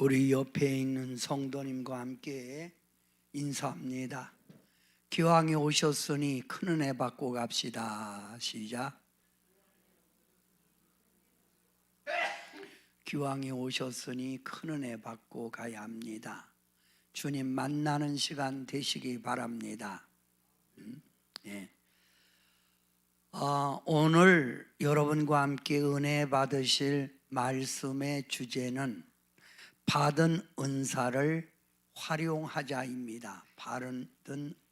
우리 옆에 있는 성도님과 함께 인사합니다. 기왕에 오셨으니 큰 은혜 받고 갑시다. 시작. 기왕에 오셨으니 큰 은혜 받고 가야 합니다. 주님 만나는 시간 되시기 바랍니다. 네. 오늘 여러분과 함께 은혜 받으실 말씀의 주제는 받은 은사를 활용하자입니다. 받은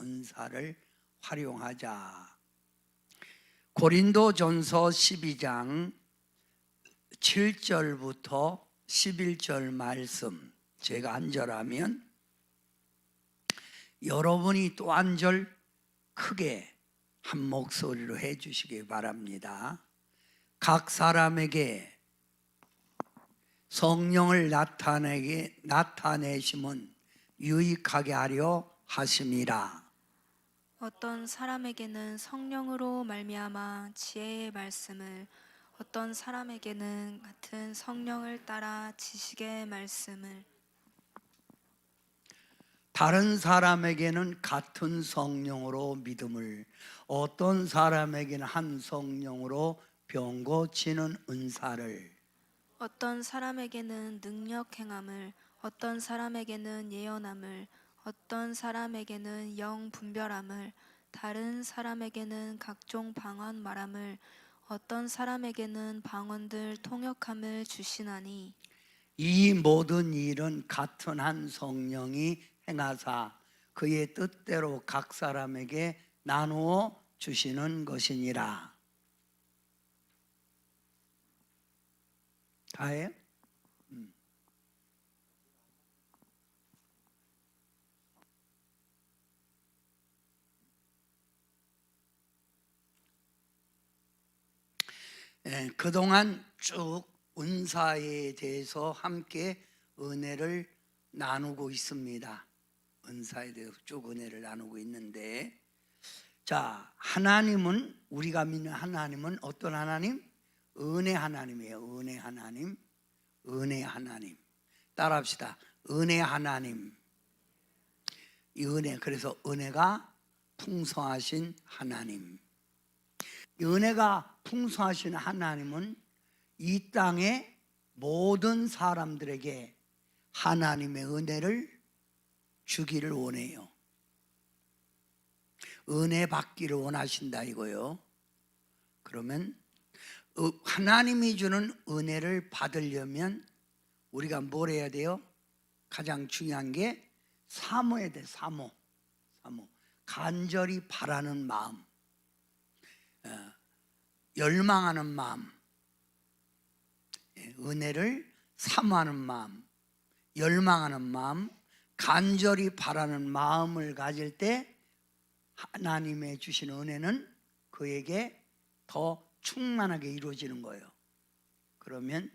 은사를 활용하자. 고린도전서 12장 7절부터 11절 말씀, 제가 한 절 하면 여러분이 또 한 절 크게 한 목소리로 해주시기 바랍니다. 각 사람에게 성령을 나타내심은 유익하게 하려 하심이라. 어떤 사람에게는 성령으로 말미암아 지혜의 말씀을, 어떤 사람에게는 같은 성령을 따라 지식의 말씀을, 다른 사람에게는 같은 성령으로 믿음을, 어떤 사람에게는 한 성령으로 병 고치는 은사를, 어떤 사람에게는 능력 행함을, 어떤 사람에게는 예언함을, 어떤 사람에게는 영 분별함을, 다른 사람에게는 각종 방언 말함을, 어떤 사람에게는 방언들 통역함을 주시나니, 이 모든 일은 같은 한 성령이 행하사 그의 뜻대로 각 사람에게 나누어 주시는 것이니라. 다예요? 그동안 쭉 은사에 대해서 함께 은혜를 나누고 있습니다. 은사에 대해서 쭉 은혜를 나누고 있는데, 자, 하나님은, 우리가 믿는 하나님은 어떤 하나님? 은혜 하나님이에요. 은혜 하나님. 은혜 하나님. 따라합시다. 은혜 하나님. 이 은혜, 그래서 은혜가 풍성하신 하나님. 이 은혜가 풍성하신 하나님은 이 땅의 모든 사람들에게 하나님의 은혜를 주기를 원해요. 은혜 받기를 원하신다 이거요. 그러면 하나님이 주는 은혜를 받으려면 우리가 뭘 해야 돼요? 가장 중요한 게 사모해야 돼. 사모. 간절히 바라는 마음, 열망하는 마음, 은혜를 사모하는 마음, 열망하는 마음, 간절히 바라는 마음을 가질 때 하나님의 주신 은혜는 그에게 더 충만하게 이루어지는 거예요. 그러면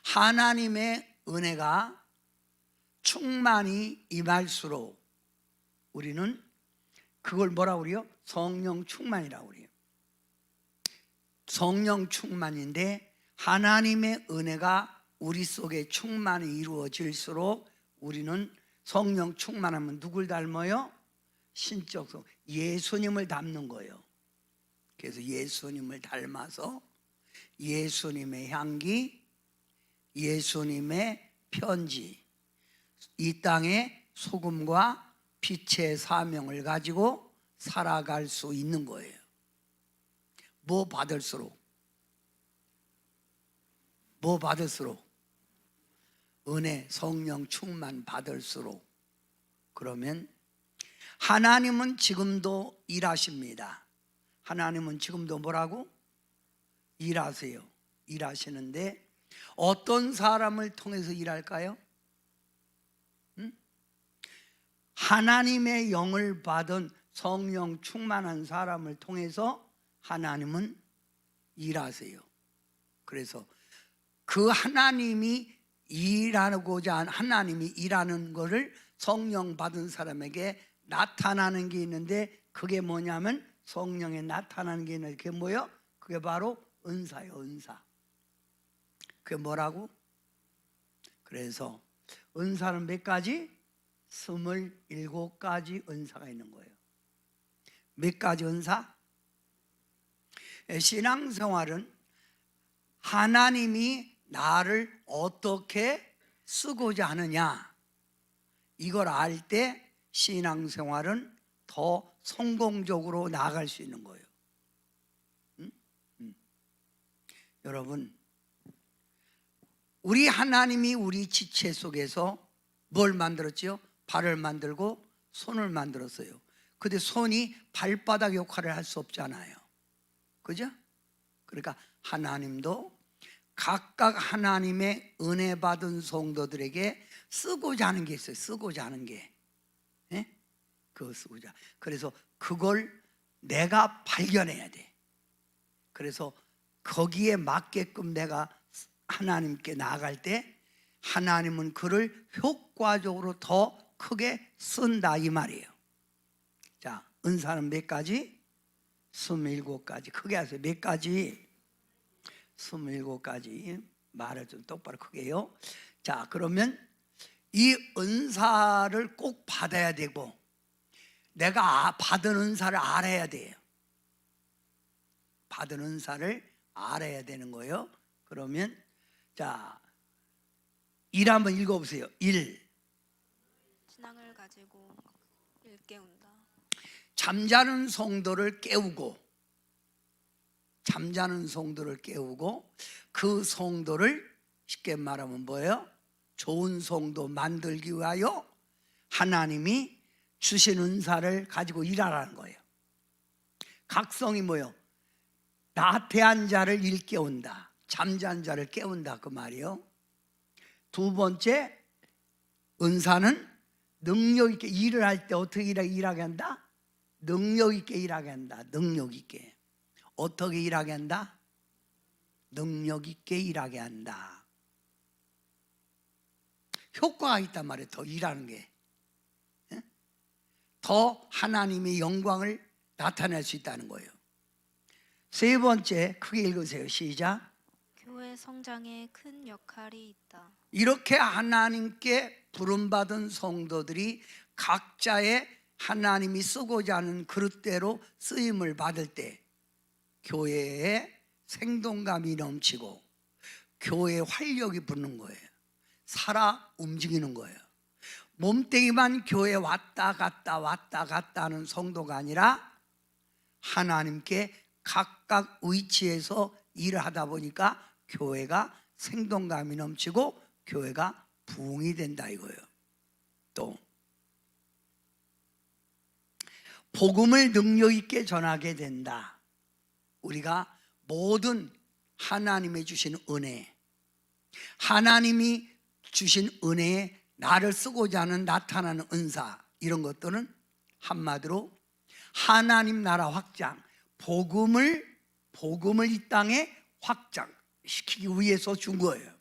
하나님의 은혜가 충만히 임할수록 우리는 그걸 뭐라고 그래요? 성령 충만이라고 그래요. 성령 충만인데 하나님의 은혜가 우리 속에 충만히 이루어질수록 우리는 성령 충만하면 누굴 닮아요? 신적 성, 예수님을 닮는 거예요. 그래서 예수님을 닮아서 예수님의 향기, 예수님의 편지, 이 땅의 소금과 빛의 사명을 가지고 살아갈 수 있는 거예요. 뭐 받을수록 은혜, 성령 충만 받을수록. 그러면 하나님은 지금도 일하십니다. 하나님은 지금도 뭐라고? 일하세요. 일하시는데 어떤 사람을 통해서 일할까요? 하나님의 영을 받은 성령 충만한 사람을 통해서 하나님은 일하세요. 그래서 그 하나님이 하나님이 일하는 것을 성령 받은 사람에게 나타나는 게 있는데, 그게 뭐냐면 성령에 나타나는 게 있는데 그게 뭐예요? 그게 바로 은사예요. 은사. 그게 뭐라고? 그래서 은사는 몇 가지? 27가지 은사가 있는 거예요. 몇 가지 은사? 신앙생활은 하나님이 나를 어떻게 쓰고자 하느냐, 이걸 알 때 신앙생활은 더 성공적으로 나아갈 수 있는 거예요. 여러분, 우리 하나님이 우리 지체 속에서 뭘 만들었지요? 발을 만들고 손을 만들었어요. 근데 손이 발바닥 역할을 할 수 없잖아요. 그죠? 그러니까 하나님도 각각 하나님의 은혜 받은 성도들에게 쓰고자 하는 게 있어요. 쓰고자 하는 게. 예? 그거 쓰고자. 그래서 그걸 내가 발견해야 돼. 그래서 거기에 맞게끔 내가 하나님께 나아갈 때 하나님은 그를 효과적으로 더 크게 쓴다, 이 말이에요. 자, 은사는 몇 가지? 27가지. 크게 하세요. 몇 가지? 27가지. 말을 좀 똑바로 크게 해요. 자, 그러면 이 은사를 꼭 받아야 되고, 내가 받은 은사를 알아야 돼요. 받은 은사를 알아야 되는 거예요. 그러면 자, 1 한번 읽어보세요. 1. 신앙을 가지고 일깨운다. 잠자는 성도를 깨우고, 잠자는 성도를 깨우고, 그 성도를 쉽게 말하면 뭐예요? 좋은 성도 만들기 위하여 하나님이 주신 은사를 가지고 일하라는 거예요. 각성이 뭐예요? 나태한 자를 일깨운다, 잠잔 자를 깨운다, 그 말이요. 두 번째, 은사는 능력 있게 일을 할 때 어떻게 일하게 한다? 능력 있게 일하게 한다. 능력 있게. 어떻게 일하게 한다? 능력 있게 일하게 한다. 효과가 있단 말이에요. 더 일하는 게. 더 하나님의 영광을 나타낼 수 있다는 거예요. 세 번째, 크게 읽으세요. 시작. 교회 성장에 큰 역할이 있다. 이렇게 하나님께 부름받은 성도들이 각자의 하나님이 쓰고자 하는 그릇대로 쓰임을 받을 때 교회에 생동감이 넘치고 교회에 활력이 붙는 거예요. 살아 움직이는 거예요. 몸뚱이만 교회에 왔다 갔다 하는 성도가 아니라 하나님께 각각 위치에서 일을 하다 보니까 교회가 생동감이 넘치고 교회가 부흥이 된다, 이거예요. 또 복음을 능력 있게 전하게 된다. 우리가 모든 하나님이 주신 은혜, 하나님이 주신 은혜에 나를 쓰고자 하는 나타나는 은사, 이런 것들은 한마디로 하나님 나라 확장, 복음을 이 땅에 확장시키기 위해서 준 거예요.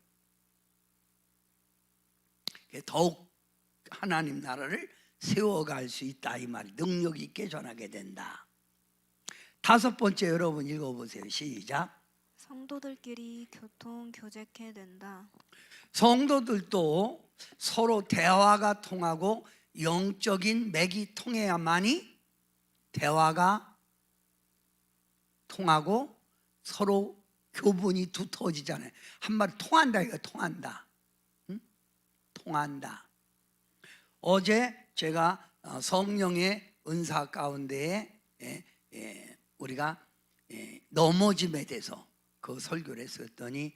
더욱 하나님 나라를 세워갈 수 있다, 이 말. 능력 있게 전하게 된다. 다섯 번째, 여러분 읽어보세요. 시작. 성도들끼리 교통 교제케 된다. 성도들도 서로 대화가 통하고 영적인 맥이 통해야만이 대화가 통하고 서로 교분이 두터워지잖아요. 한마디 통한다, 이거 통한다. 응? 통한다. 어제 제가 성령의 은사 가운데에 우리가 넘어짐에 대해서 그 설교를 했었더니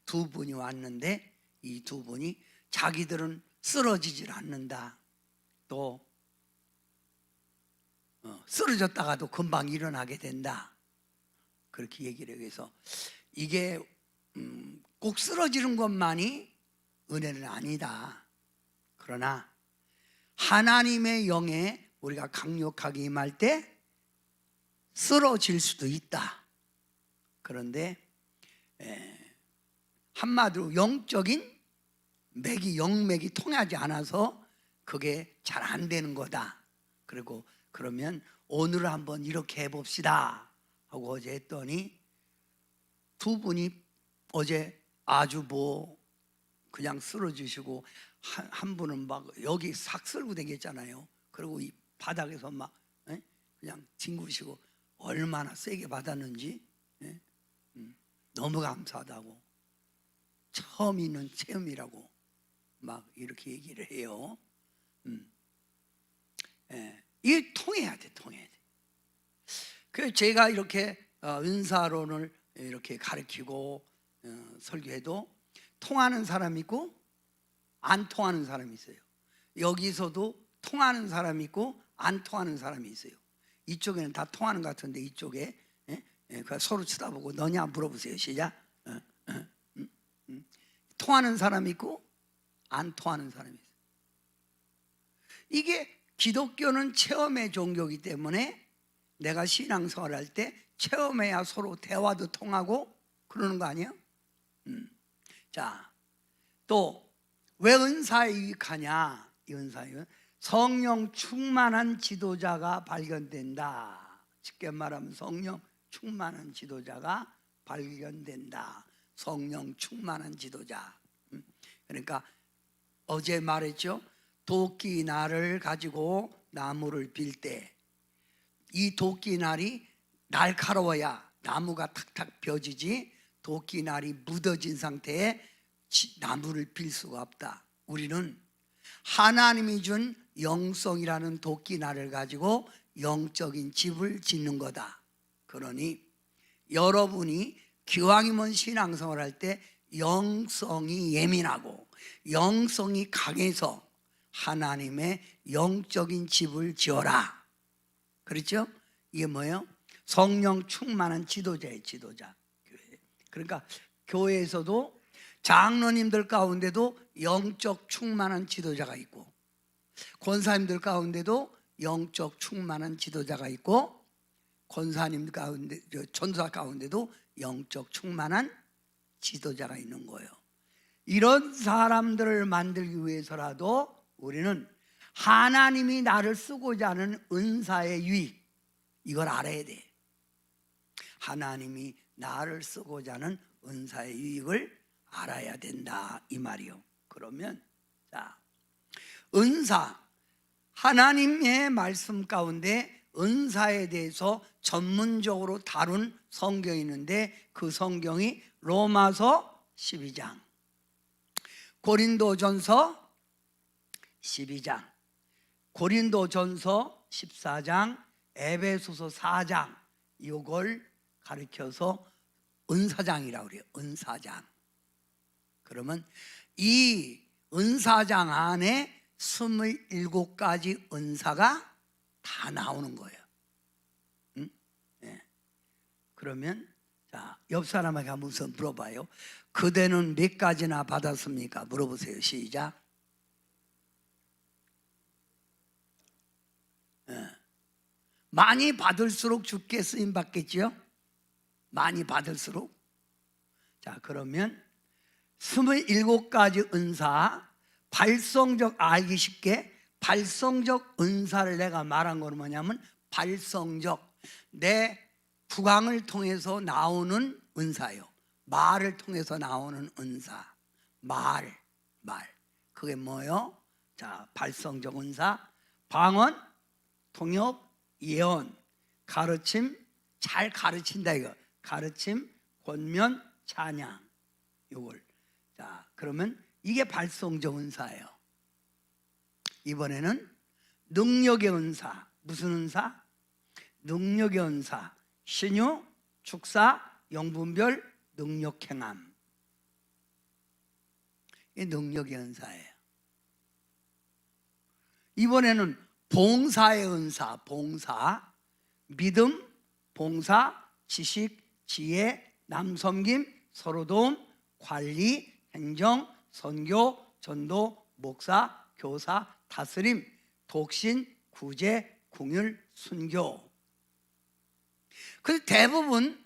두 분이 왔는데, 이 두 분이 자기들은 쓰러지질 않는다, 또 쓰러졌다가도 금방 일어나게 된다, 그렇게 얘기를 해서 이게 꼭 쓰러지는 것만이 은혜는 아니다. 그러나 하나님의 영에 우리가 강력하게 임할 때 쓰러질 수도 있다. 그런데 한마디로 영적인 맥이, 영맥이 통하지 않아서 그게 잘 안 되는 거다. 그리고 그러면 오늘 한번 이렇게 해봅시다 하고 어제 했더니 두 분이 어제 아주 그냥 쓰러지시고 한 분은 막 여기 삭 쓸고 다녔잖아요. 그리고 이 바닥에서 막 그냥 뒹구시고 얼마나 세게 받았는지 너무 감사하다고 처음 있는 체험이라고 막 이렇게 얘기를 해요. 이게 통해야 돼, 통해야 돼. 그래서 제가 이렇게 은사론을 이렇게 가르치고 설교해도 통하는 사람이 있고 안 통하는 사람이 있어요. 여기서도 통하는 사람이 있고 안 통하는 사람이 있어요. 이쪽에는 다 통하는 것 같은데 이쪽에 서로 쳐다보고 너냐 물어보세요. 시작. 통하는 사람이 있고 안 통하는 사람이 있어요. 이게 기독교는 체험의 종교이기 때문에 내가 신앙생활 할 때 체험해야 서로 대화도 통하고 그러는 거 아니에요? 자, 또 왜 은사에 유익하냐? 이 은사는 성령 충만한 지도자가 발견된다. 쉽게 말하면 성령 충만한 지도자가 발견된다. 성령 충만한 지도자. 그러니까 어제 말했죠. 도끼 날을 가지고 나무를 빌 때 이 도끼 날이 날카로워야 나무가 탁탁 펴지지 도끼 날이 묻어진 상태에 나무를 빌 수가 없다. 우리는 하나님이 준 영성이라는 도끼 날을 가지고 영적인 집을 짓는 거다. 그러니 여러분이 기왕이면 신앙생활 할 때 영성이 예민하고 영성이 강해서 하나님의 영적인 집을 지어라. 그렇죠? 이게 뭐예요? 성령 충만한 지도자예요, 지도자. 그러니까 교회에서도 장로님들 가운데도 영적 충만한 지도자가 있고 권사님들 가운데도 영적 충만한 지도자가 있고 권사님 가운데, 전도사 가운데도 영적 충만한 지도자가 있는 거예요. 이런 사람들을 만들기 위해서라도 우리는 하나님이 나를 쓰고자 하는 은사의 유익, 이걸 알아야 돼. 하나님이 나를 쓰고자 하는 은사의 유익을 알아야 된다, 이 말이요. 그러면 자, 은사, 하나님의 말씀 가운데 은사에 대해서 전문적으로 다룬 성경이 있는데 그 성경이 로마서 12장, 고린도전서 12장, 고린도전서 14장, 에베소서 4장, 이걸 가르쳐서 은사장이라고 그래요. 은사장. 그러면 이 은사장 안에 27가지 은사가 다 나오는 거예요. 응? 네. 그러면 자, 옆 사람에게 한번 우선 물어봐요. 그대는 몇 가지나 받았습니까? 물어보세요. 시작. 많이 받을수록 주께 쓰임 받겠지요? 많이 받을수록. 자, 그러면 27가지 은사, 발성적, 알기 쉽게 발성적 은사를 내가 말한 건 뭐냐면 발성적, 내 구강을 통해서 나오는 은사요. 말을 통해서 나오는 은사. 말. 그게 뭐예요? 자, 발성적 은사, 방언, 통역, 예언, 가르침, 잘 가르친다 이거. 가르침, 권면, 찬양. 요걸. 자, 그러면 이게 발성적 은사예요. 이번에는 능력의 은사. 무슨 은사? 능력의 은사. 신유, 축사, 영분별, 능력행함. 이게 능력의 은사예요. 이번에는 봉사의 은사. 봉사, 믿음, 봉사, 지식, 지혜, 남섬김, 서로도움, 관리, 행정, 선교, 전도, 목사, 교사, 다스림, 독신, 구제, 궁율, 순교. 그래서 대부분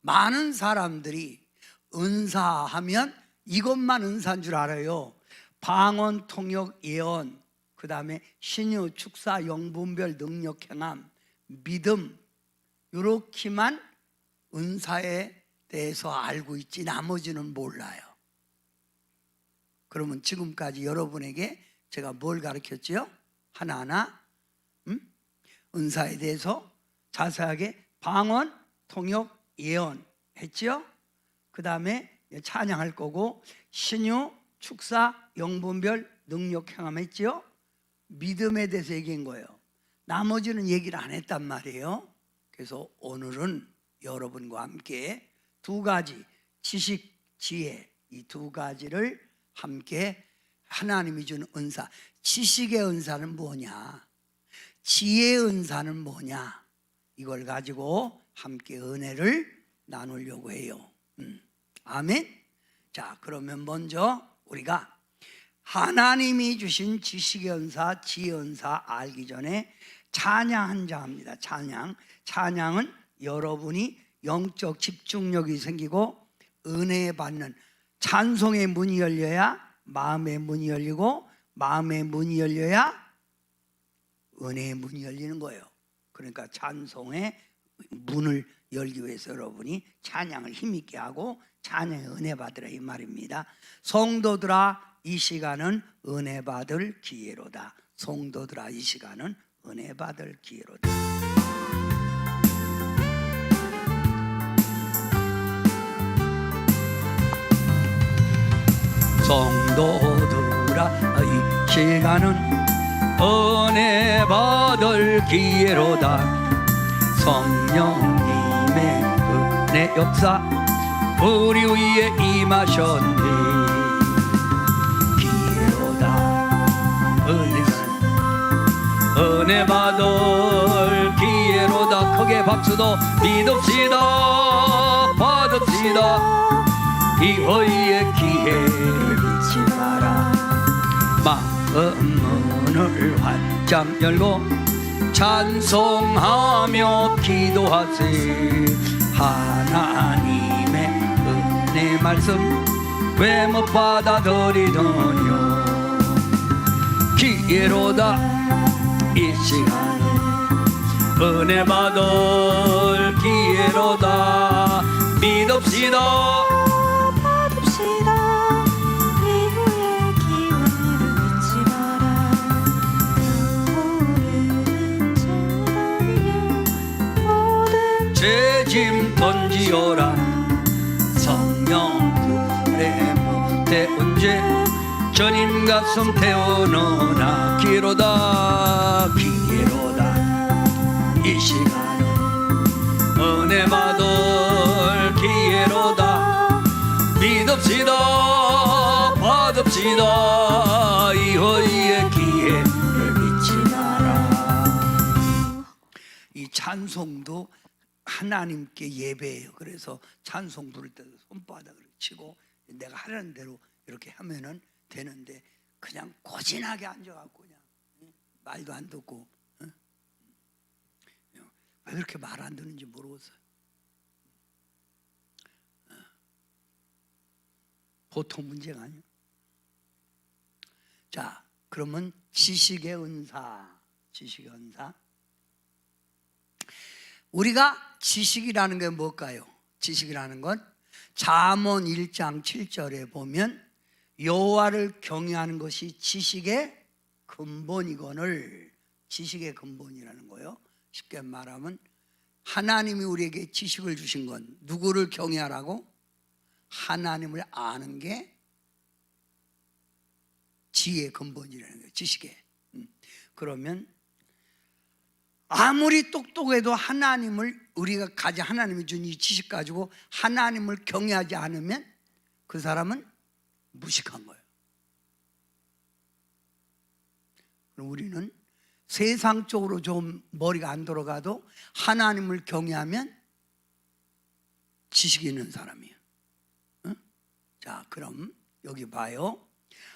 많은 사람들이 은사하면 이것만 은사인 줄 알아요. 방언, 통역, 예언, 그 다음에 신유, 축사, 영분별, 능력행함, 믿음, 이렇게만 은사에 대해서 알고 있지 나머지는 몰라요. 그러면 지금까지 여러분에게 제가 뭘 가르쳤지요? 하나하나 은사에 대해서 자세하게 방언, 통역, 예언 했죠? 그 다음에 찬양할 거고 신유, 축사, 영분별, 능력 행함 했죠? 믿음에 대해서 얘기한 거예요. 나머지는 얘기를 안 했단 말이에요. 그래서 오늘은 여러분과 함께 두 가지 지식, 지혜 이 두 가지를 함께 하나님이 주는 은사, 지식의 은사는 뭐냐, 지혜의 은사는 뭐냐, 이걸 가지고 함께 은혜를 나누려고 해요. 아멘. 자, 그러면 먼저 우리가 하나님이 주신 지식의 은사, 지혜의 은사 알기 전에 찬양 한 장 합니다. 찬양은 여러분이 영적 집중력이 생기고 은혜 받는, 찬송의 문이 열려야 마음의 문이 열리고 마음의 문이 열려야 은혜의 문이 열리는 거예요. 그러니까 찬송의 문을 열기 위해서 여러분이 찬양을 힘있게 하고 찬양의 은혜 받으라 이 말입니다. 성도들아 이 시간은 은혜 받을 기회로다. 성도들아 이 시간은 은혜 받을 기회로다. 성도들아 이 시간은 은혜 받을 기회로다. 성령님의 은혜 역사 우리 위에 임하셨네. 기회로다. 은혜 받을 기회로다. 크게 박수도 믿읍시다. 받읍시다. 이후의 기회를 잊지 마라. 마음 문을 활짝 열고 찬송하며 기도하세. 하나님의 은혜 말씀 왜 못 받아들이더뇨. 기회로다. 이 시간은 은혜 받을 기회로다. 믿읍시다. 죄짐 던지어라. 성령 불에 못태운 죄 전임 가슴 태워넣으나. 기회로다. 기회로다. 이 시간은 은혜 받을 기회로다. 믿읍시다. 받읍시다. 이후의 기회를 잊지 마라. 이 찬송도 하나님께 예배예요. 그래서 찬송 부를 때도 손바닥을 치고 내가 하라는 대로 이렇게 하면은 되는데 그냥 고진하게 앉아갖고 그냥 말도 안 듣고 왜 그렇게 말 안 듣는지 모르겠어요. 보통 문제가 아니에요. 자, 그러면 지식의 은사, 지식의 은사. 우리가 지식이라는 게 뭘까요? 지식이라는 건 잠언 1장 7절에 보면 여호와를 경외하는 것이 지식의 근본이거늘. 지식의 근본이라는 거예요. 쉽게 말하면 하나님이 우리에게 지식을 주신 건 누구를 경외하라고? 하나님을 아는 게 지혜의 근본이라는 거예요. 지식의. 그러면 아무리 똑똑해도 우리가 가진 하나님이 준 이 지식 가지고 하나님을 경외하지 않으면 그 사람은 무식한 거예요. 그럼 우리는 세상 쪽으로 좀 머리가 안 돌아가도 하나님을 경외하면 지식이 있는 사람이에요. 자, 그럼 여기 봐요.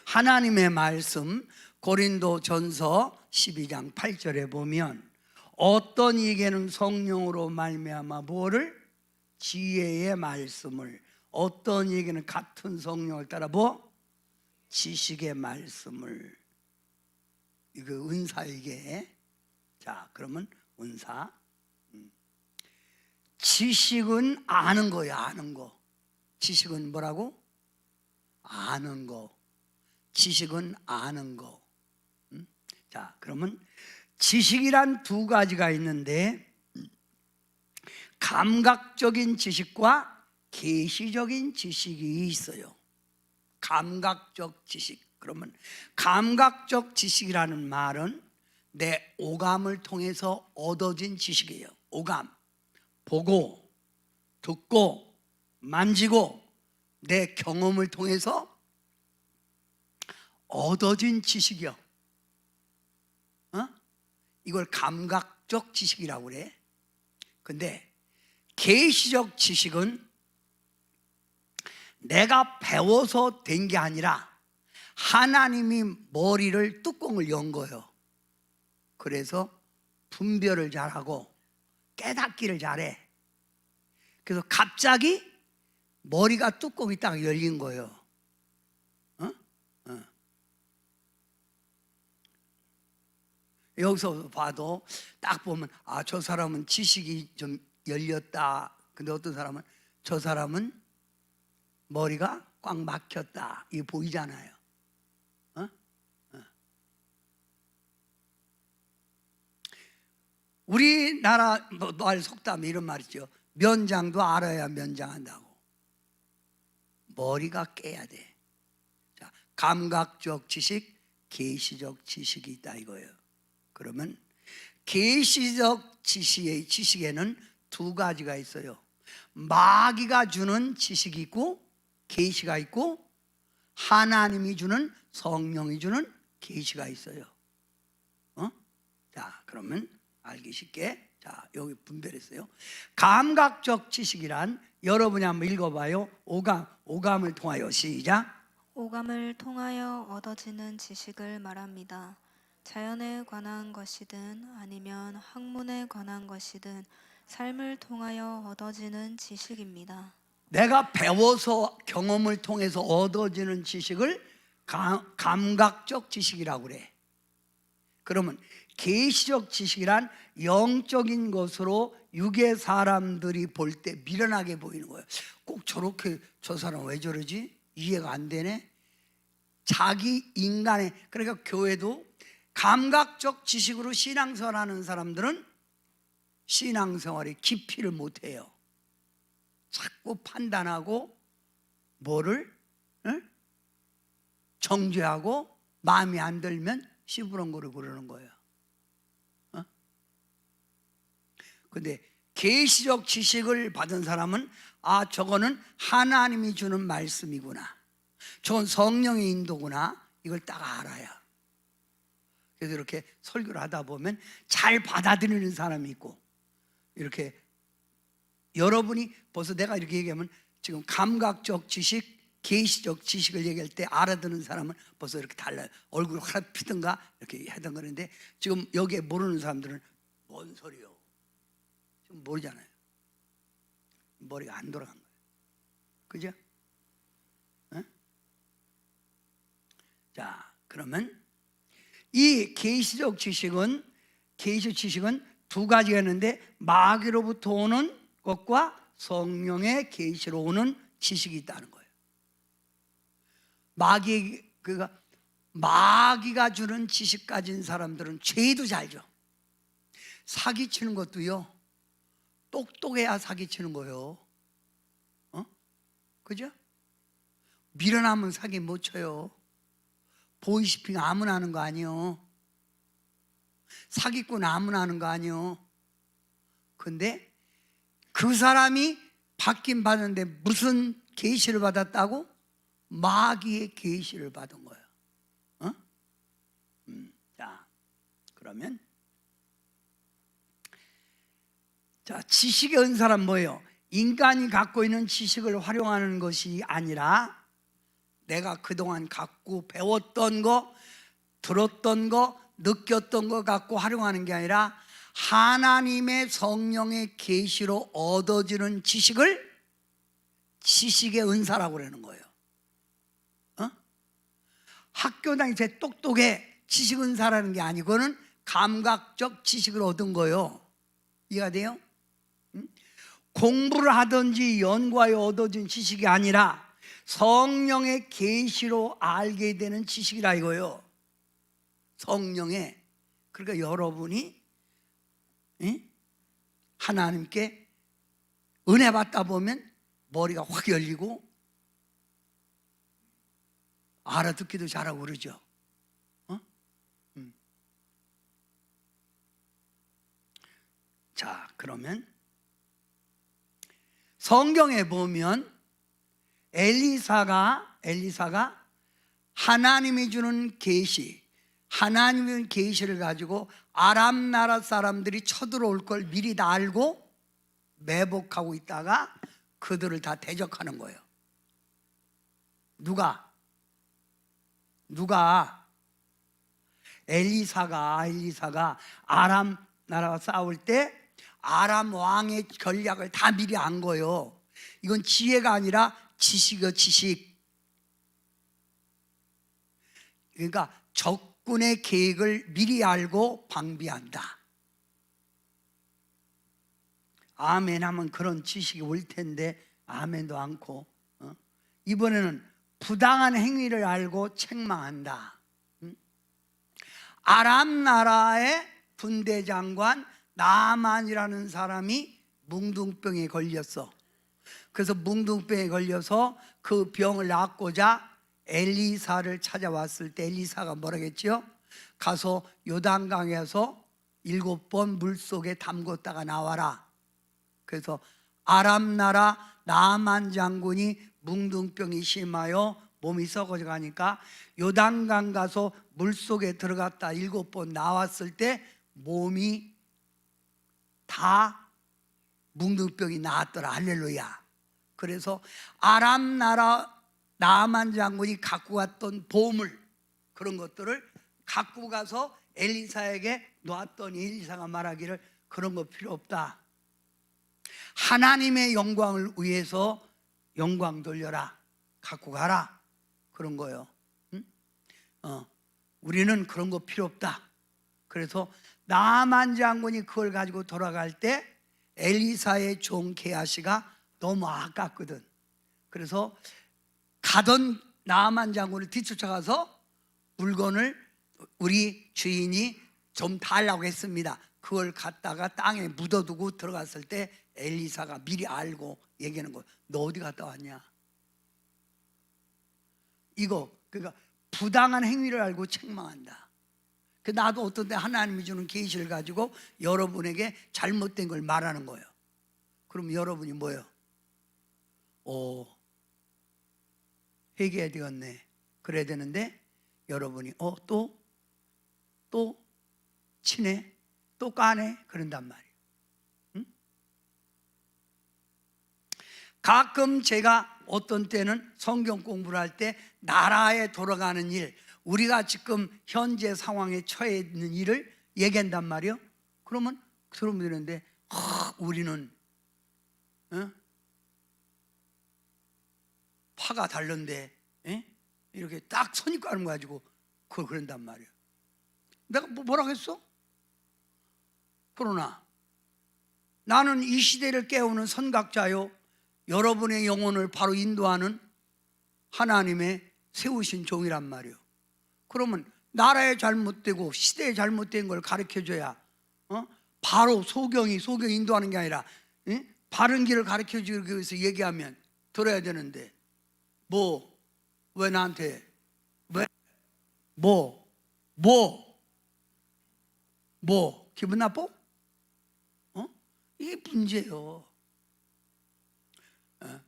하나님의 말씀 고린도전서 12장 8절에 보면 어떤 이에게는 성령으로 말미암아 뭐를? 지혜의 말씀을. 어떤 이에게는 같은 성령을 따라 뭐? 지식의 말씀을. 이거 은사에게. 자, 그러면 은사. 지식은 아는 거예요. 아는 거. 지식은 뭐라고? 아는 거. 지식은 아는 거. 자, 그러면 지식이란 두 가지가 있는데 감각적인 지식과 계시적인 지식이 있어요. 감각적 지식. 그러면 감각적 지식이라는 말은 내 오감을 통해서 얻어진 지식이에요. 오감. 보고, 듣고, 만지고 내 경험을 통해서 얻어진 지식이요. 이걸 감각적 지식이라고 그래. 근데 계시적 지식은 내가 배워서 된 게 아니라 하나님이 머리를 뚜껑을 연 거예요. 그래서 분별을 잘하고 깨닫기를 잘해. 그래서 갑자기 머리가 뚜껑이 딱 열린 거예요. 여기서 봐도 딱 보면 저 사람은 지식이 좀 열렸다. 근데 어떤 사람은 저 사람은 머리가 꽉 막혔다. 이게 보이잖아요. 우리나라 말 속담에 이런 말 있죠. 면장도 알아야 면장한다고. 머리가 깨야 돼. 자, 감각적 지식, 계시적 지식이 있다 이거예요. 그러면 계시적 지식에는 두 가지가 있어요. 마귀가 주는 지식이 있고 계시가 있고 하나님이 주는 성령이 주는 계시가 있어요. 자, 그러면 알기 쉽게 자 여기 분별했어요. 감각적 지식이란 여러분이 한번 읽어봐요. 오감을 통하여 시작. 오감을 통하여 얻어지는 지식을 말합니다. 자연에 관한 것이든 아니면 학문에 관한 것이든 삶을 통하여 얻어지는 지식입니다. 내가 배워서 경험을 통해서 얻어지는 지식을 감각적 지식이라고 그래. 그러면 계시적 지식이란 영적인 것으로 육의 사람들이 볼 때 미련하게 보이는 거예요. 꼭 저렇게 저 사람 왜 저러지? 이해가 안 되네. 자기 인간의, 그러니까 교회도 감각적 지식으로 신앙생활하는 사람들은 신앙생활의 깊이를 못해요. 자꾸 판단하고 뭐를 정죄하고 마음에 안 들면 시부렁거리고 그러는 거예요. 근데 계시적 지식을 받은 사람은 저거는 하나님이 주는 말씀이구나, 저건 성령의 인도구나, 이걸 딱 알아요. 그래서 이렇게 설교를 하다 보면 잘 받아들이는 사람이 있고, 이렇게 여러분이 벌써 내가 이렇게 얘기하면 지금 감각적 지식, 계시적 지식을 얘기할 때 알아듣는 사람은 벌써 이렇게 달라요. 얼굴 하나 피든가 이렇게 하던 거는데 지금 여기에 모르는 사람들은 뭔 소리요? 지금 모르잖아요. 머리가 안 돌아간 거예요. 그죠? 자, 그러면 이 계시적 지식은 두 가지가 있는데 마귀로부터 오는 것과 성령의 계시로 오는 지식이 있다는 거예요. 마귀가 주는 지식 가진 사람들은 죄도 잘 줘. 사기치는 것도요, 똑똑해야 사기치는 거예요. 그죠? 미련하면 사기 못 쳐요. 보이시핑 아무나 하는 거 아니요. 사기꾼 아무나 하는 거 아니요. 근데 그 사람이 받긴 받았는데 무슨 계시를 받았다고? 마귀의 계시를 받은 거예요. 자, 그러면 지식의 은사란 뭐예요? 인간이 갖고 있는 지식을 활용하는 것이 아니라 내가 그동안 갖고 배웠던 거, 들었던 거, 느꼈던 거 갖고 활용하는 게 아니라 하나님의 성령의 계시로 얻어지는 지식을 지식의 은사라고 그러는 거예요. 학교 다닐 때 똑똑해, 지식 은사라는 게 아니고는 감각적 지식을 얻은 거예요. 이해가 돼요? 공부를 하든지 연구하여 얻어진 지식이 아니라 성령의 계시로 알게 되는 지식이라 이거요. 성령의. 그러니까 여러분이 하나님께 은혜 받다 보면 머리가 확 열리고 알아듣기도 잘하고 그러죠. 자, 그러면 성경에 보면 엘리사가 하나님이 주는 계시, 하나님이 주는 계시를 가지고 아람 나라 사람들이 쳐들어올 걸 미리 다 알고 매복하고 있다가 그들을 다 대적하는 거예요. 누가? 엘리사가 아람 나라와 싸울 때 아람 왕의 전략을 다 미리 안 거예요. 이건 지혜가 아니라 지식이요, 지식. 그러니까 적군의 계획을 미리 알고 방비한다. 아멘 하면 그런 지식이 올 텐데 아멘도 않고, 이번에는 부당한 행위를 알고 책망한다. 아람 나라의 군대장관 나만이라는 사람이 뭉둥병에 걸렸어. 그래서 뭉둥병에 걸려서 그 병을 낫고자 엘리사를 찾아왔을 때 엘리사가 뭐라겠죠? 가서 요단강에서 7번 물속에 담궜다가 나와라. 그래서 아람 나라 나만 장군이 뭉둥병이 심하여 몸이 썩어져 가니까 요단강 가서 물속에 들어갔다 7번 나왔을 때 몸이 다 뭉둥병이 나았더라. 할렐루야. 그래서 아람 나라 나만 장군이 갖고 갔던 보물, 그런 것들을 갖고 가서 엘리사에게 놨더니 엘리사가 말하기를 그런 거 필요 없다. 하나님의 영광을 위해서 영광 돌려라. 갖고 가라. 그런 거요. 우리는 그런 거 필요 없다. 그래서 나만 장군이 그걸 가지고 돌아갈 때 엘리사의 종 게하시가 너무 아깝거든. 그래서 가던 나만 장군을 뒤쫓아가서 물건을 우리 주인이 좀 달라고 했습니다. 그걸 갖다가 땅에 묻어두고 들어갔을 때 엘리사가 미리 알고 얘기하는 거예요. 너 어디 갔다 왔냐? 이거 그러니까 부당한 행위를 알고 책망한다. 나도 어떤 때 하나님이 주는 계시를 가지고 여러분에게 잘못된 걸 말하는 거예요. 그럼 여러분이 뭐예요? 회개해야 되겠네. 그래야 되는데 여러분이 또 치네, 또 까네, 그런단 말이에요. 가끔 제가 어떤 때는 성경 공부를 할 때 나라에 돌아가는 일, 우리가 지금 현재 상황에 처해 있는 일을 얘기한단 말이에요. 그러면 되는데 우리는 파가 다른데 이렇게 딱 선입관을 가지고 그걸 그런단 말이에요. 내가 뭐라고 했어? 그러나 나는 이 시대를 깨우는 선각자요, 여러분의 영혼을 바로 인도하는 하나님의 세우신 종이란 말이에요. 그러면 나라에 잘못되고 시대에 잘못된 걸 가르쳐줘야 바로 소경이 인도하는 게 아니라 바른 길을 가르쳐주기 위해서 얘기하면 들어야 되는데 왜 나한테 기분 나빠? 이게 문제예요.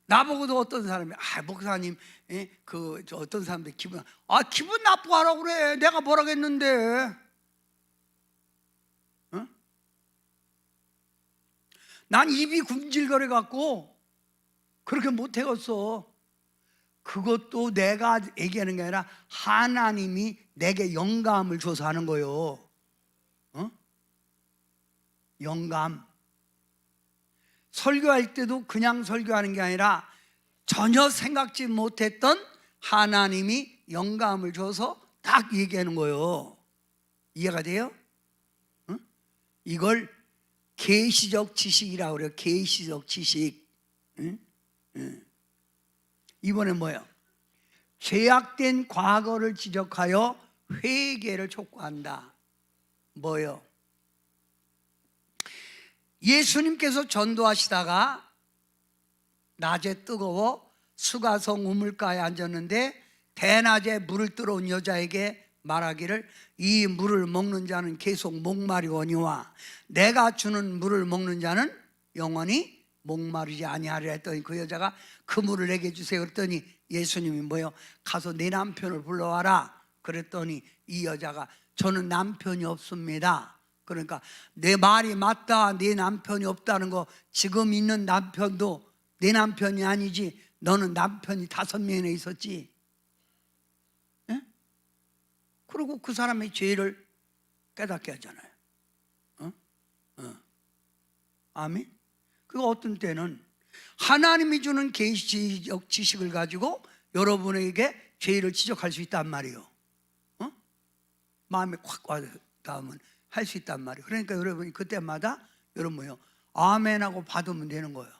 나보고도 어떤 사람이 목사님 어떤 사람들 기분 나쁘하라고 그래. 내가 뭐라고 했는데. 난 입이 굶질거려 갖고 그렇게 못해갔어. 그것도 내가 얘기하는 게 아니라 하나님이 내게 영감을 줘서 하는 거예요. 영감. 설교할 때도 그냥 설교하는 게 아니라 전혀 생각지 못했던 하나님이 영감을 줘서 딱 얘기하는 거예요. 이해가 돼요? 이걸 계시적 지식이라고 그래요. 계시적 지식. 이번에 뭐예요? 죄악된 과거를 지적하여 회개를 촉구한다. 뭐요? 예수님께서 전도하시다가 낮에 뜨거워 수가성 우물가에 앉았는데 대낮에 물을 뜨러온 여자에게 말하기를 이 물을 먹는 자는 계속 목마르거니와 내가 주는 물을 먹는 자는 영원히 목마르지 아니하리라 했더니 그 여자가 그 물을 내게 주세요 그랬더니 예수님이 뭐요? 가서 내 남편을 불러와라 그랬더니 이 여자가 저는 남편이 없습니다. 그러니까 내 말이 맞다. 내 남편이 없다는 거 지금 있는 남편도 내 남편이 아니지. 너는 남편이 5명이나 있었지. 예? 그리고 그 사람의 죄를 깨닫게 하잖아요. 아멘. 그 어떤 때는 하나님이 주는 계시적 지식을 가지고 여러분에게 죄를 지적할 수 있단 말이에요. 마음에 확 와닿으면 할 수 있단 말이에요. 그러니까 여러분이 그때마다 여러분 뭐요? 아멘하고 받으면 되는 거예요.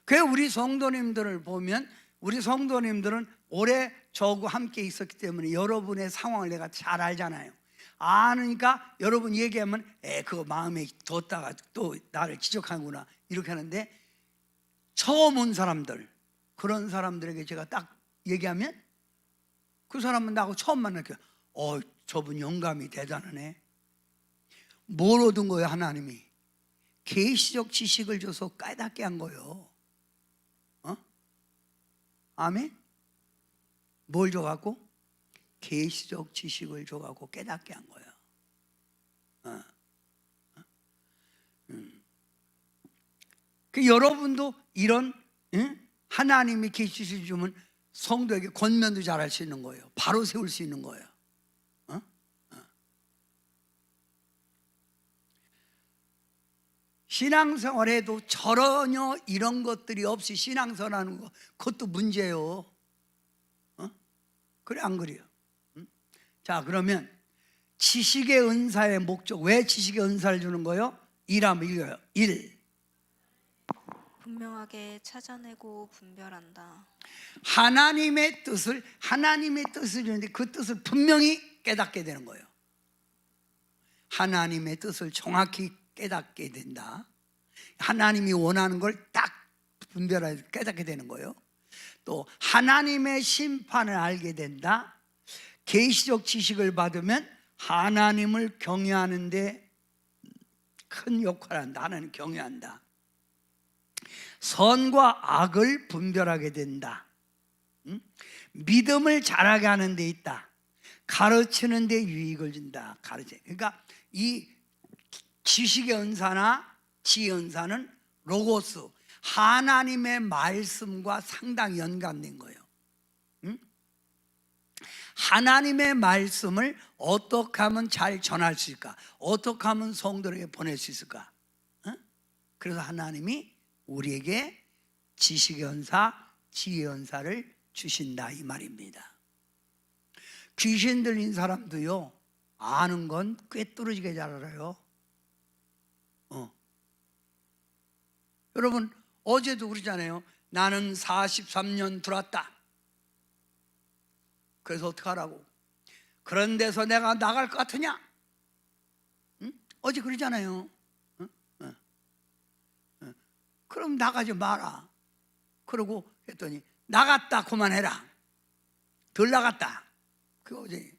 그래서 우리 성도님들을 보면 우리 성도님들은 오래 저하고 함께 있었기 때문에 여러분의 상황을 내가 잘 알잖아요. 아니까 여러분 얘기하면 그거 마음에 뒀다가 또 나를 지적하는구나 이렇게 하는데 처음 온 사람들 그런 사람들에게 제가 딱 얘기하면 그 사람은 나하고 처음 만나니까 저분 영감이 대단하네. 뭘 얻은 거예요? 하나님이 계시적 지식을 줘서 깨닫게 한 거예요. 아멘? 뭘 줘갖고? 계시적 지식을 줘갖고 깨닫게 한 거예요. 그 여러분도 이런 하나님이 계시를 주면 성도에게 권면도 잘할 수 있는 거예요. 바로 세울 수 있는 거예요. 신앙생활에도 전혀 이런 것들이 없이 신앙생활하는 거 그것도 문제예요. 그래 안 그래요? 자 그러면 지식의 은사의 목적 왜 지식의 은사를 주는 거예요? 1하면 읽어요. 1. 분명하게 찾아내고 분별한다. 하나님의 뜻을 주는데 그 뜻을 분명히 깨닫게 되는 거예요. 하나님의 뜻을 정확히 깨닫게 된다. 하나님이 원하는 걸 딱 분별해서 깨닫게 되는 거예요. 또 하나님의 심판을 알게 된다. 계시적 지식을 받으면 하나님을 경외하는 데 큰 역할을 한다. 하나님을 경외한다. 선과 악을 분별하게 된다. 믿음을 자라게 하는 데 있다. 가르치는 데 유익을 준다. 그러니까 이 지식의 은사나 지혜의 은사는 로고스 하나님의 말씀과 상당히 연관된 거예요. 하나님의 말씀을 어떻게 하면 잘 전할 수 있을까? 어떻게 하면 성도에게 보낼 수 있을까? 그래서 하나님이 우리에게 지식의 은사, 지혜의 은사를 주신다 이 말입니다. 귀신 들린 사람도요 아는 건 꿰뚫어지게 잘 알아요. 여러분 어제도 그러잖아요. 나는 43년 들었다. 그래서 어떻게 하라고? 그런 데서 내가 나갈 것 같으냐? 어제 그러잖아요. 그럼 나가지 마라. 그러고 했더니 나갔다 그만해라. 덜 나갔다. 그 어제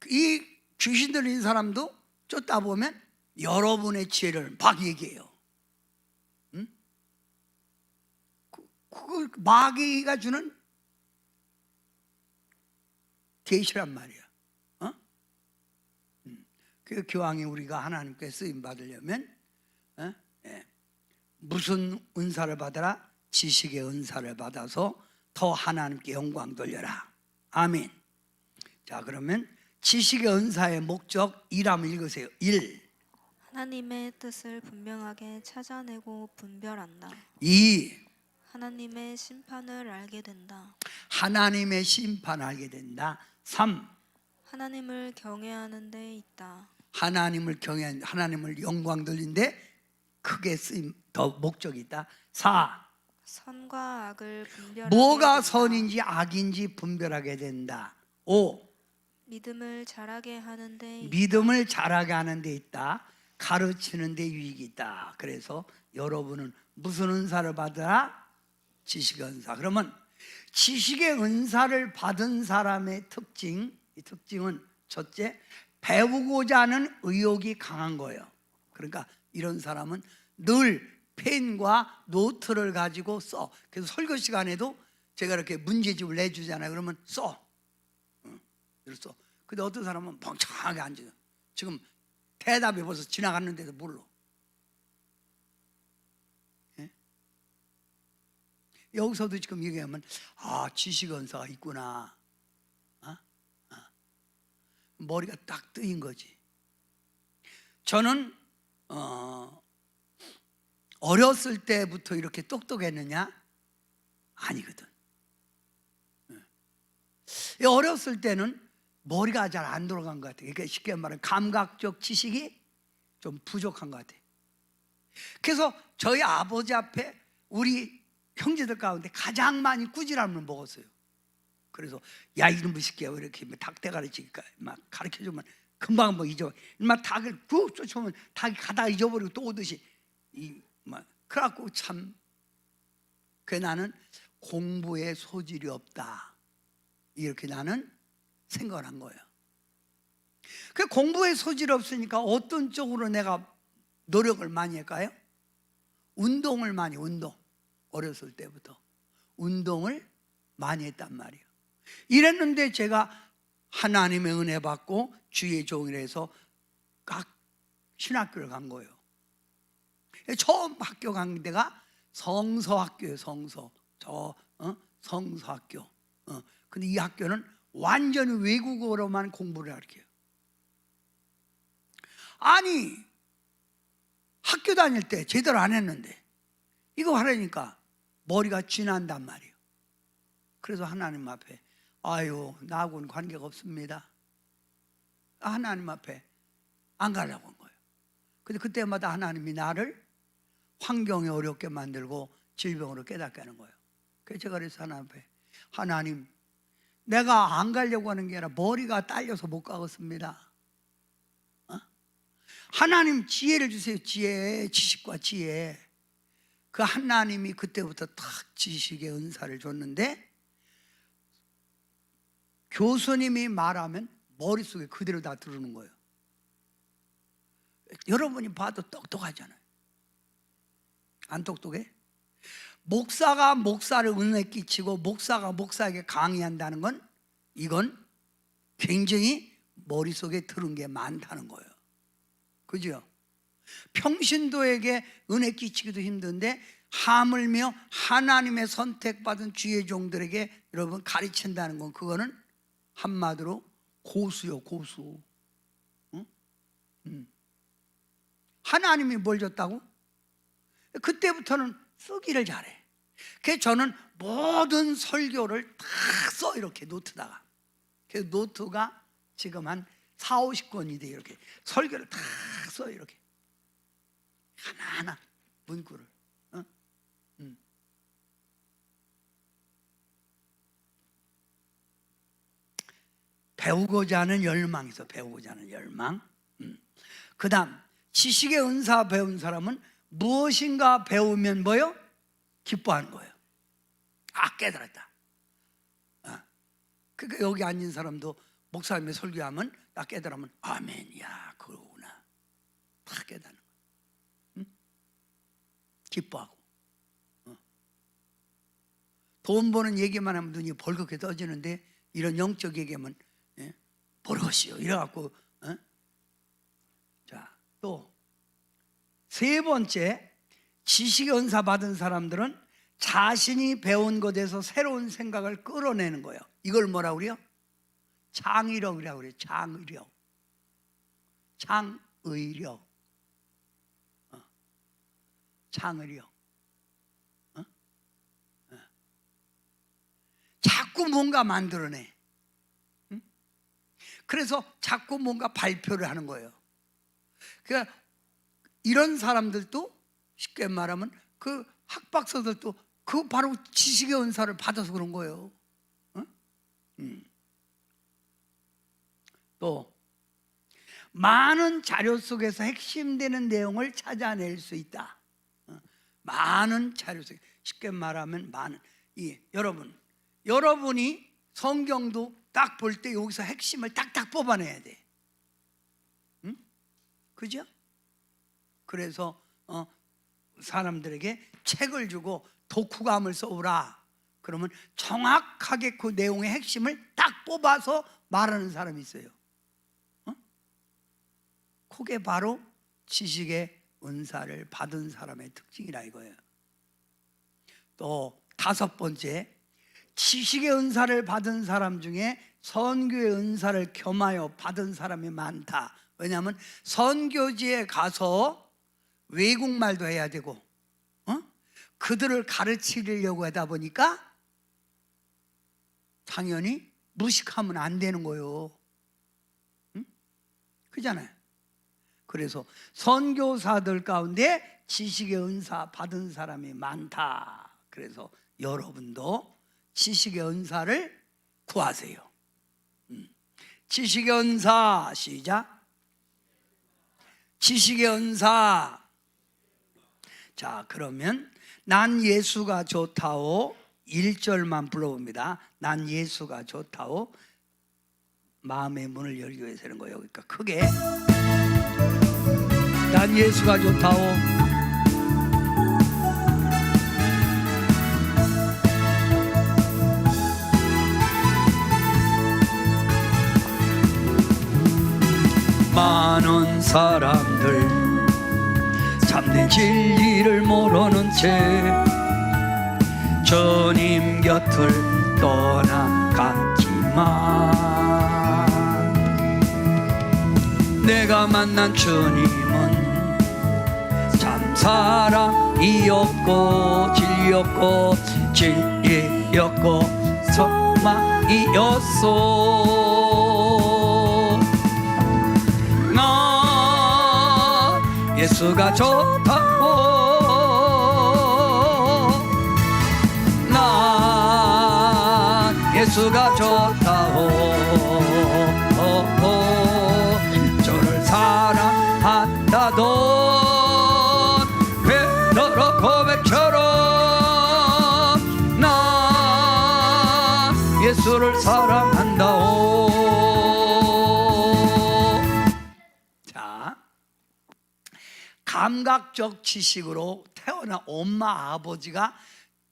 이 귀신 들린 사람도 쫓다 보면 여러분의 지혜를 막 얘기해요. 그걸 마귀가 주는 계시란 말이야. 그 교황이 우리가 하나님께 쓰임 받으려면 무슨 은사를 받아라? 지식의 은사를 받아서 더 하나님께 영광 돌려라. 아멘. 자 그러면 지식의 은사의 목적 1하면 읽으세요. 1. 하나님의 뜻을 분명하게 찾아내고 분별한다. 2. 하나님의 심판을 알게 된다. 하나님의 심판을 알게 된다. 3. 하나님을 경외하는 데 있다. 하나님을 경외한 하나님을 영광 돌린데 크게 쓰임 더 목적이 있다. 4. 선과 악을 분별하게 뭐가 된다. 선인지 악인지 분별하게 된다. 5. 믿음을 자라게 하는 데 있다. 믿음을 자라게 하는 데 있다. 가르치는 데 유익이 있다. 그래서 여러분은 무슨 은사를 받으라? 지식의 은사. 그러면 지식의 은사를 받은 사람의 특징, 이 특징은 첫째, 배우고자 하는 의욕이 강한 거예요. 그러니까 이런 사람은 늘 펜과 노트를 가지고 써. 그래서 설교 시간에도 제가 이렇게 문제집을 내주잖아요. 그러면 써. 써. 근데 어떤 사람은 멍청하게 앉아요. 지금 대답이 벌써 지나갔는데도 몰라. 예? 여기서도 지금 얘기하면 지식 은사가 있구나. 머리가 딱 뜨인 거지. 저는 어렸을 때부터 이렇게 똑똑했느냐? 아니거든. 어렸을 때는 머리가 잘 안 돌아간 것 같아요. 그러니까 쉽게 말하면 감각적 지식이 좀 부족한 것 같아요. 그래서 저희 아버지 앞에 우리 형제들 가운데 가장 많이 꾸지람을 먹었어요. 그래서 야 이놈의 새끼야 왜 이렇게 닭대가리치니까 막 가르쳐주면 금방 뭐 잊어. 막 닭을 쭉 쫓아오면 닭이 가다가 잊어버리고 또 오듯이 그래갖고 참 나는 공부에 소질이 없다 이렇게 나는 생각을 한 거예요. 그 공부에 소질이 없으니까 어떤 쪽으로 내가 노력을 많이 할까요? 운동을 많이 어렸을 때부터 운동을 많이 했단 말이에요. 이랬는데 제가 하나님의 은혜 받고 주의 종이라서 각 신학교를 간 거예요. 처음 학교 간 데가 성서학교예요. 성서학교. 근데 이 학교는 완전히 외국어로만 공부를 가르쳐요. 아니 학교 다닐 때 제대로 안 했는데 이거 하려니까 머리가 쥐난단 말이에요. 그래서 하나님 앞에 나하고는 관계가 없습니다. 하나님 앞에 안 가려고 한 거예요. 근데 그때마다 하나님이 나를 환경이 어렵게 만들고 질병으로 깨닫게 하는 거예요. 그래서 제가 그래서 하나님 앞에 하나님 내가 안 가려고 하는 게 아니라 머리가 딸려서 못 가겠습니다. 하나님 지혜를 주세요. 지식과 지혜. 그 하나님이 그때부터 탁 지식의 은사를 줬는데 교수님이 말하면 머릿속에 그대로 다 들어오는 거예요. 여러분이 봐도 똑똑하잖아요. 안 똑똑해? 목사가 목사를 은혜 끼치고 목사가 목사에게 강의한다는 건 이건 굉장히 머릿속에 들은 게 많다는 거예요. 그죠? 평신도에게 은혜 끼치기도 힘든데 하물며 하나님의 선택받은 주의 종들에게 여러분 가르친다는 건 그거는 한마디로 고수요, 고수. 하나님이 뭘 줬다고? 그때부터는 쓰기를 잘해. 그래서 저는 모든 설교를 다 써 이렇게 노트다가. 그래서 노트가 지금 한 40-50권이 돼. 이렇게 설교를 다 써 이렇게 하나하나 문구를. 배우고자 하는 열망이 있어. 배우고자 하는 열망. 그 다음 지식의 은사 배운 사람은 무엇인가 배우면 뭐요? 기뻐하는 거예요. 깨달았다. 그러니까 여기 앉은 사람도 목사님의 설교하면 딱 깨달으면 아멘. 야 그러구나. 다 깨닫는 거예요. 기뻐하고. 돈 버는 얘기만 하면 눈이 벌겋게 떠지는데 이런 영적 얘기하면 버릇이요 이래갖고. 자, 또 세 번째, 지식의 은사 받은 사람들은 자신이 배운 것에서 새로운 생각을 끌어내는 거예요. 이걸 뭐라고 그래요? 창의력이라고 그래요. 창의력. 창의력. 창의력. 자꾸 뭔가 만들어내. 그래서 자꾸 뭔가 발표를 하는 거예요. 그러니까 이런 사람들도 쉽게 말하면 그 학박사들도 그 바로 지식의 은사를 받아서 그런 거예요. 또 많은 자료 속에서 핵심되는 내용을 찾아낼 수 있다. 많은 자료 속에, 쉽게 말하면 많은, 여러분이 성경도 딱 볼 때 여기서 핵심을 딱딱 뽑아내야 돼. 그죠? 그래서 사람들에게 책을 주고 독후감을 써오라 그러면 정확하게 그 내용의 핵심을 딱 뽑아서 말하는 사람이 있어요. 그게 바로 지식의 은사를 받은 사람의 특징이라 이거예요. 또 다섯 번째, 지식의 은사를 받은 사람 중에 선교의 은사를 겸하여 받은 사람이 많다. 왜냐하면 선교지에 가서 외국말도 해야 되고 그들을 가르치려고 하다 보니까 당연히 무식하면 안 되는 거예요. 그잖아요. 그래서 선교사들 가운데 지식의 은사 받은 사람이 많다. 그래서 여러분도 지식의 은사를 구하세요. 지식의 은사, 시작. 지식의 은사. 자, 그러면 난 예수가 좋다오 1절만 불러봅니다. 난 예수가 좋다오. 마음의 문을 열기 위해서 하는 거예요. 그러니까 크게 난 예수가 좋다오. 많은 사람들 참된 진리를 모르는 채 주님 곁을 떠나갔지만 내가 만난 주님은 참 사랑이었고 진리였고 진리였고 소망이었소. 나 예수가 좋다고, 난 예수가 좋다고, 저를 사랑한다던 베드로 고백처럼 난 예수를 사랑한다오. 자, 감각적 지식으로 태어난 엄마 아버지가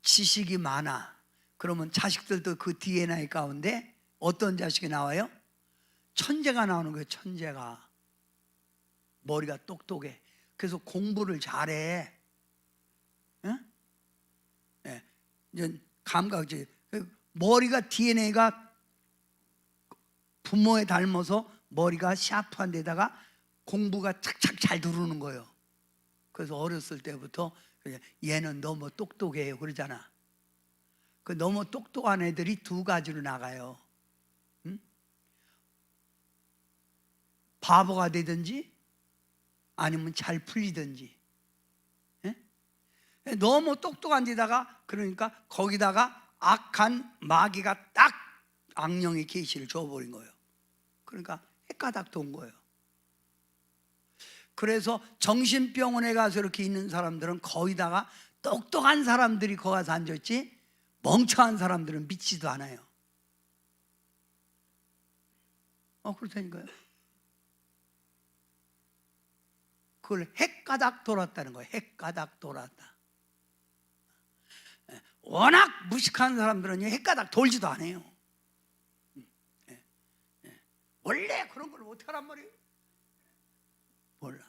지식이 많아. 그러면 자식들도 그 DNA 가운데 어떤 자식이 나와요? 천재가 나오는 거예요. 천재가. 머리가 똑똑해. 그래서 공부를 잘해. 응? 네. 감각적 머리가 DNA가 부모에 닮아서 머리가 샤프한 데다가 공부가 착착 잘 들어오는 거예요. 그래서 어렸을 때부터 얘는 너무 똑똑해요 그러잖아. 그 너무 똑똑한 애들이 두 가지로 나가요. 응? 바보가 되든지 아니면 잘 풀리든지. 예? 너무 똑똑한 데다가 그러니까 거기다가 악한 마귀가 딱 악령의 계시를 줘버린 거예요. 그러니까 헷가닥도 온 거예요. 그래서 정신병원에 가서 이렇게 있는 사람들은 거기다가 똑똑한 사람들이 거기 가서 앉았지 멍청한 사람들은 믿지도 않아요. 그렇다니까요. 그걸 헷가닥 돌았다는 거예요. 헷가닥 돌았다. 워낙 무식한 사람들은 헷가닥 돌지도 않아요. 원래 그런 걸 어떻게 하란 말이에요? 몰라.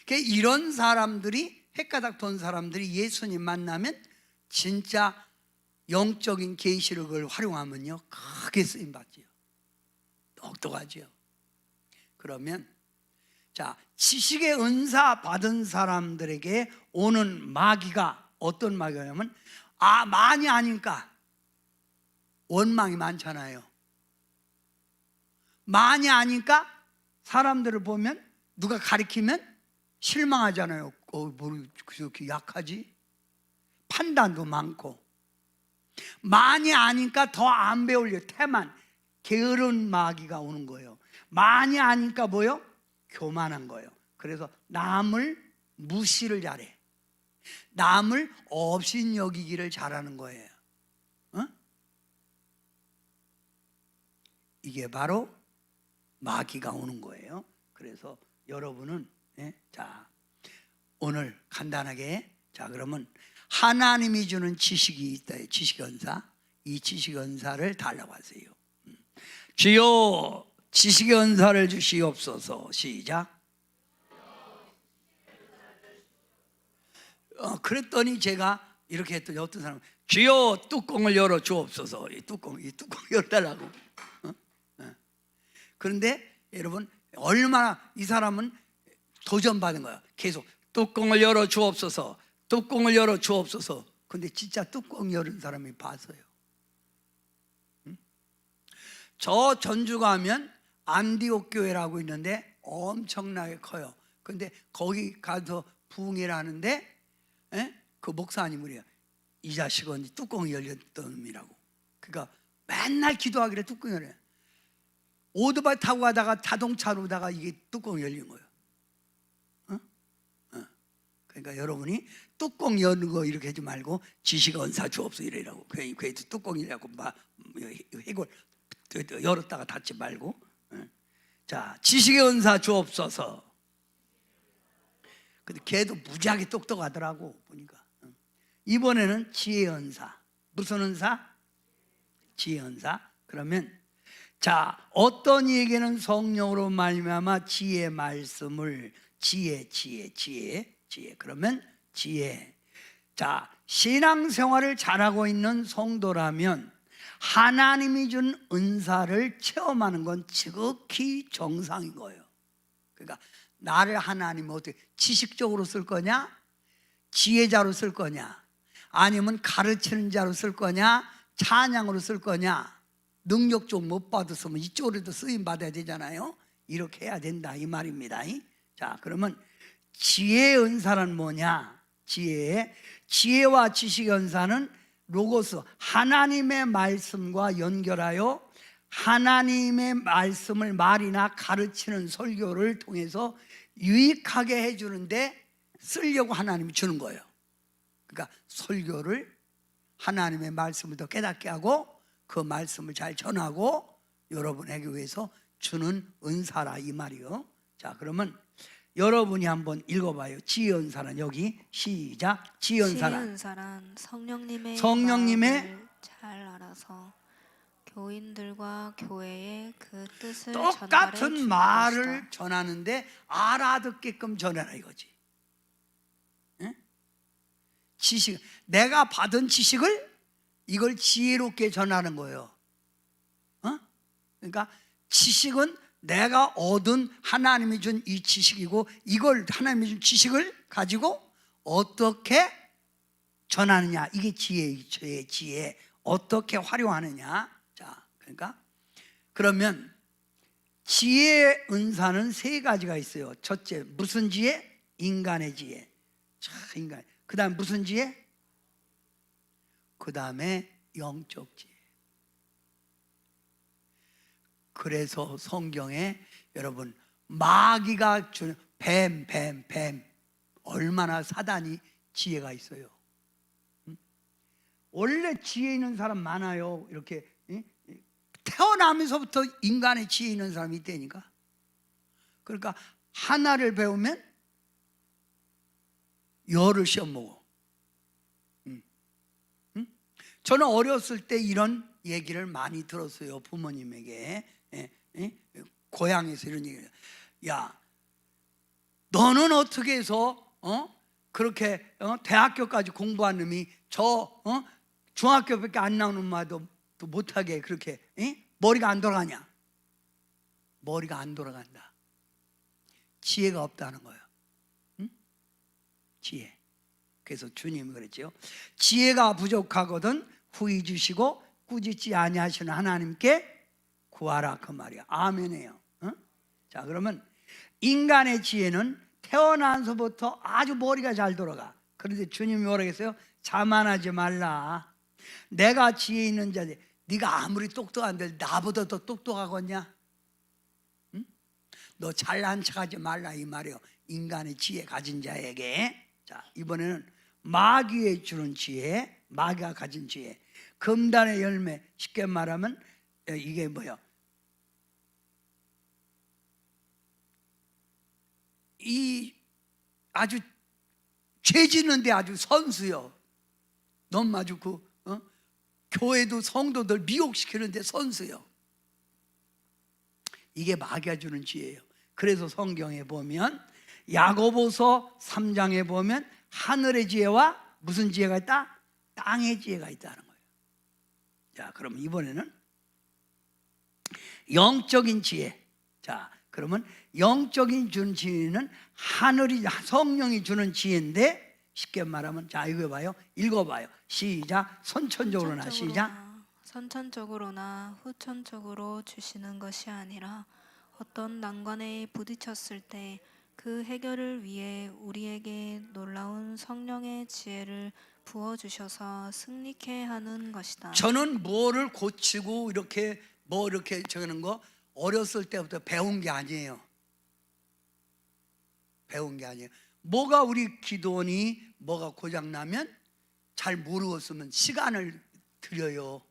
이런 사람들이 헷가닥 돈 사람들이 예수님 만나면 진짜 영적인 계시력을 활용하면요 크게 쓰임 받지요. 똑똑하지요. 그러면 자, 지식의 은사 받은 사람들에게 오는 마귀가 어떤 마귀냐면 많이 아니까 원망이 많잖아요. 많이 아니까 사람들을 보면 누가 가르치면 실망하잖아요. 뭘 그렇게 약하지? 판단도 많고. 많이 아니까 더 안 배우려. 태만, 게으른 마귀가 오는 거예요. 많이 아니까 뭐요? 교만한 거예요. 그래서 남을 무시를 잘해. 남을 업신여기기를 잘하는 거예요. 어? 이게 바로 마귀가 오는 거예요. 그래서 여러분은 자, 오늘 간단하게, 자, 그러면 하나님이 주는 지식이 있다. 지식연사. 이 지식연사를 달라고 하세요. 주여 지식연사를 주시옵소서. 시작. 그랬더니 제가 이렇게 했더니 어떤 사람은 주여 뚜껑을 열어 주옵소서. 이 뚜껑 열어달라고. 그런데 여러분, 얼마나 이 사람은 도전받은 거야. 계속 뚜껑을 열어 주옵소서, 뚜껑을 열어 주옵소서. 근데 진짜 뚜껑 열은 사람이 봤어요. 저 전주 가면 안디옥 교회라고 있는데 엄청나게 커요. 근데 거기 가서 부흥회를 하는데 그 목사님이 그래요. 이 자식은 뚜껑이 열렸던 놈이라고. 그러니까 맨날 기도하길래 뚜껑이 열려요. 오토바이 타고 가다가 자동차로다가 이게 뚜껑이 열린 거예요. 그러니까 여러분이 뚜껑 여는 거 이렇게 하지 말고 지식 은사 주옵소서 이래라고. 그래도 뚜껑이라고 막 해골 열었다가 닫지 말고. 자, 지식의 은사 주옵소서. 근데 걔도 무지하게 똑똑하더라고 보니까. 이번에는 지혜 은사. 무슨 은사? 지혜 은사. 그러면 자, 어떤 이에게는 성령으로 말미암아 지혜 말씀을 지혜. 그러면 지혜. 자, 신앙생활을 잘하고 있는 성도라면 하나님이 준 은사를 체험하는 건 지극히 정상인 거예요. 그러니까 나를 하나님은 어떻게 지식적으로 쓸 거냐? 지혜자로 쓸 거냐? 아니면 가르치는 자로 쓸 거냐? 찬양으로 쓸 거냐? 능력 좀 못 받았으면 이쪽으로도 쓰임 받아야 되잖아요. 이렇게 해야 된다 이 말입니다. 자, 그러면 지혜의 은사는 뭐냐? 지혜와 지식의 은사는 로고스, 하나님의 말씀과 연결하여 하나님의 말씀을 말이나 가르치는 설교를 통해서 유익하게 해주는데 쓰려고 하나님이 주는 거예요. 그러니까 설교를 하나님의 말씀을 더 깨닫게 하고 그 말씀을 잘 전하고 여러분에게 위해서 주는 은사라 이 말이요. 자, 그러면 여러분이 한번 읽어봐요. 지혜 은사란 여기 시작. 지혜 은사란 성령님의 마음을 잘 알아서 교인들과 교회에 그 뜻을 똑같은 말을 전하는데 알아듣게끔 전해라 이거지. 지식, 내가 받은 지식을 이걸 지혜롭게 전하는 거예요. 그러니까 지식은 내가 얻은 하나님이 준 이 지식이고 이걸 하나님이 준 지식을 가지고 어떻게 전하느냐, 이게 지혜. 어떻게 활용하느냐. 자, 그러니까 그러면 지혜의 은사는 세 가지가 있어요. 첫째, 무슨 지혜? 인간의 지혜. 인간. 그 다음 무슨 지혜? 그 다음에 영적 지혜. 그래서 성경에 여러분 마귀가 주는 뱀 얼마나 사단이 지혜가 있어요. 원래 지혜 있는 사람 많아요. 이렇게 태어나면서부터 인간의 지혜 있는 사람이 있다니까. 그러니까 하나를 배우면 열을 시험 보고. 저는 어렸을 때 이런 얘기를 많이 들었어요. 부모님에게. 고향에서 이런 얘기를. 야, 너는 어떻게 해서 그렇게 대학교까지 공부한 놈이 중학교밖에 안 나오는 마도 못하게 그렇게 머리가 안 돌아가냐? 머리가 안 돌아간다. 지혜가 없다는 거예요. 지혜. 그래서 주님이 그랬죠. 지혜가 부족하거든 후히 주시고 꾸짖지 아니하시는 하나님께 구하라 그 말이야. 아멘이에요. 자, 그러면 인간의 지혜는 태어나서부터 아주 머리가 잘 돌아가. 그런데 주님이 뭐라고 했어요? 자만하지 말라. 내가 지혜 있는 자지. 네가 아무리 똑똑한데 나보다 더 똑똑하겠냐? 응? 너 잘난 척하지 말라 이 말이요. 인간의 지혜 가진 자에게. 자, 이번에는 마귀의 주는 지혜, 마귀가 가진 지혜. 금단의 열매, 쉽게 말하면 이게 뭐야? 이 아주 죄 짓는데 아주 선수요. 너무 아주 교회도 성도들 미혹시키는데 선수요. 이게 마귀가 주는 지혜예요. 그래서 성경에 보면 야고보서 3장에 보면 하늘의 지혜와 무슨 지혜가 있다? 땅의 지혜가 있다는 거예요. 자, 그럼 이번에는 영적인 지혜. 자, 그러면 영적인 주는 지혜는 하늘이 성령이 주는 지혜인데 쉽게 말하면 자 이거 봐요. 읽어봐요. 시작. 선천적으로나 시작. 선천적으로나 후천적으로 주시는 것이 아니라 어떤 난관에 부딪혔을 때 그 해결을 위해 우리에게 놀라운 성령의 지혜를 부어주셔서 승리케 하는 것이다. 저는 뭐를 고치고 이렇게 적는 거 어렸을 때부터 배운 게 아니에요. 배운 게 아니에요. 뭐가 우리 기도원이 뭐가 고장나면 잘 모르겠으면 시간을 드려요.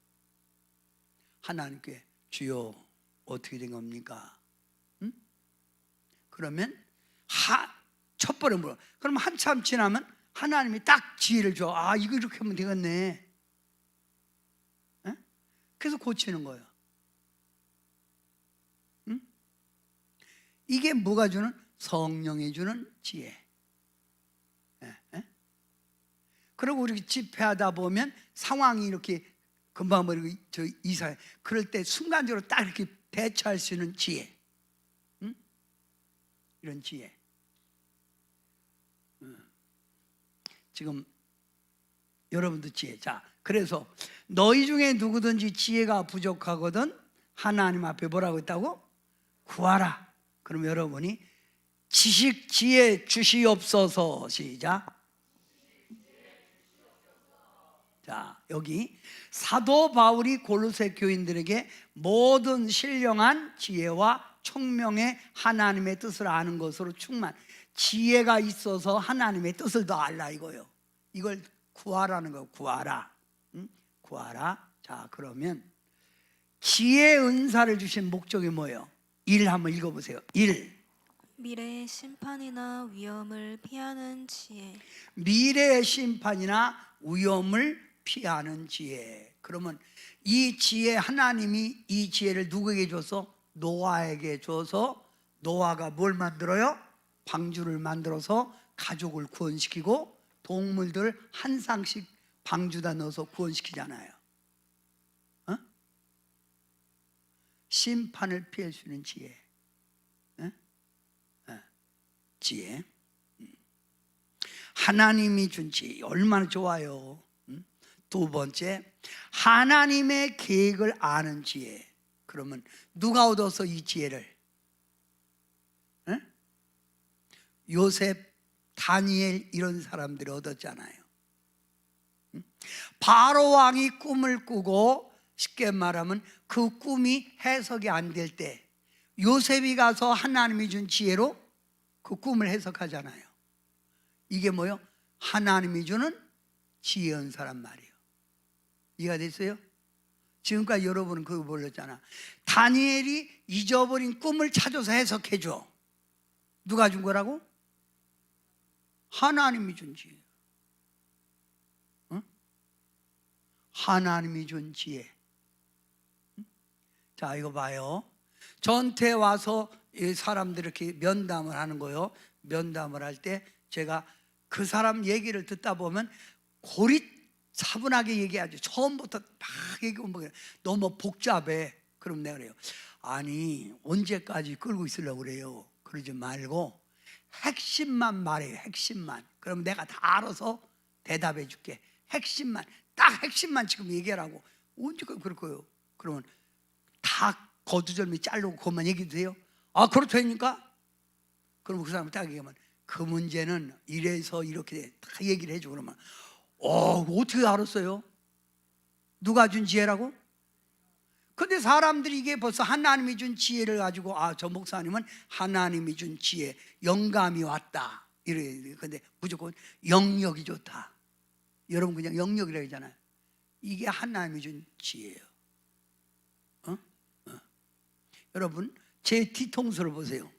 하나님께 주여 어떻게 된 겁니까? 응? 그러면 첫 번에 물어. 그럼 한참 지나면 하나님이 딱 지혜를 줘. 아 이거 이렇게 하면 되겠네. 응? 그래서 고치는 거예요. 응? 이게 뭐가 주는? 성령이 주는 지혜. 그리고 우리 집회하다 보면 상황이 이렇게 금방 이사해. 그럴 때 순간적으로 딱 이렇게 대처할 수 있는 지혜. 응? 이런 지혜. 지금 여러분도 지혜. 자, 그래서 너희 중에 누구든지 지혜가 부족하거든 하나님 앞에 뭐라고 했다고? 구하라. 그럼 여러분이 지식 지혜 주시옵소서. 시작. 자, 여기 사도 바울이 골로새 교인들에게 모든 신령한 지혜와 총명의 하나님의 뜻을 아는 것으로 충만. 지혜가 있어서 하나님의 뜻을 더 알라 이거요. 이걸 구하라는 거예요. 구하라. 응? 구하라. 자, 그러면 지혜 은사를 주신 목적이 뭐예요? 1 한번 읽어보세요. 1. 미래의 심판이나 위험을 피하는 지혜. 미래의 심판이나 위험을 피하는 지혜. 그러면 이 지혜, 하나님이 이 지혜를 누구에게 줘서? 노아에게 줘서 노아가 뭘 만들어요? 방주를 만들어서 가족을 구원시키고 동물들 한 쌍씩 방주다 넣어서 구원시키잖아요. 어? 심판을 피할 수 있는 지혜. 지혜. 하나님이 준 지혜 얼마나 좋아요. 두 번째, 하나님의 계획을 아는 지혜. 그러면 누가 얻어서 이 지혜를? 요셉, 다니엘 이런 사람들이 얻었잖아요. 바로 왕이 꿈을 꾸고 쉽게 말하면 그 꿈이 해석이 안 될 때 요셉이 가서 하나님이 준 지혜로 그 꿈을 해석하잖아요. 이게 뭐요? 하나님이 주는 지혜 은사란 말이에요. 이해가 됐어요? 지금까지 여러분은 그거 몰랐잖아. 다니엘이 잊어버린 꿈을 찾아서 해석해줘. 누가 준 거라고? 하나님이 준 지혜. 응? 하나님이 준 지혜. 응? 자, 이거 봐요. 전태 와서 사람들 이렇게 면담을 하는 거요. 면담을 할 때 제가 그 사람 얘기를 듣다 보면 고리차분하게 얘기하죠. 처음부터 막 얘기하면 너무 복잡해. 그럼 내가 그래요. 아니 언제까지 끌고 있으려고 그래요. 그러지 말고 핵심만 말해요. 핵심만. 그럼 내가 다 알아서 대답해 줄게. 핵심만. 딱 핵심만 지금 얘기하라고. 언제까지 그럴 거예요. 그러면 다 거두절미 자르고 그것만 얘기해도 돼요? 아 그렇다니까? 그럼 그 사람 딱 얘기하면 그 문제는 이래서 이렇게 다 얘기를 해주고 그러면 어떻게 알았어요? 누가 준 지혜라고? 근데 사람들이 이게 벌써 하나님이 준 지혜를 가지고 저 목사님은 하나님이 준 지혜, 영감이 왔다 이래. 근데 무조건 영역이 좋다. 여러분 그냥 영역이라 하잖아요. 이게 하나님이 준 지혜예요. 여러분 제 뒤통수를 보세요.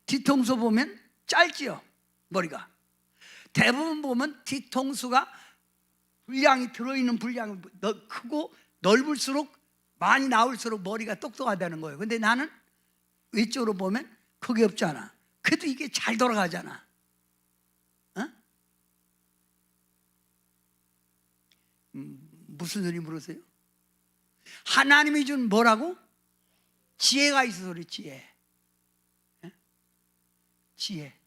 뒤통수 보면 짧지요, 머리가. 대부분 보면 뒤통수가 분량이 들어있는 분량이 크고 넓을수록 많이 나올수록 머리가 똑똑하다는 거예요. 근데 나는 외적으로 보면 그게 없잖아. 그래도 이게 잘 돌아가잖아. 무슨 소리 물으세요? 하나님이 준 뭐라고? 지혜가 있어서 그래. 지혜. 지혜.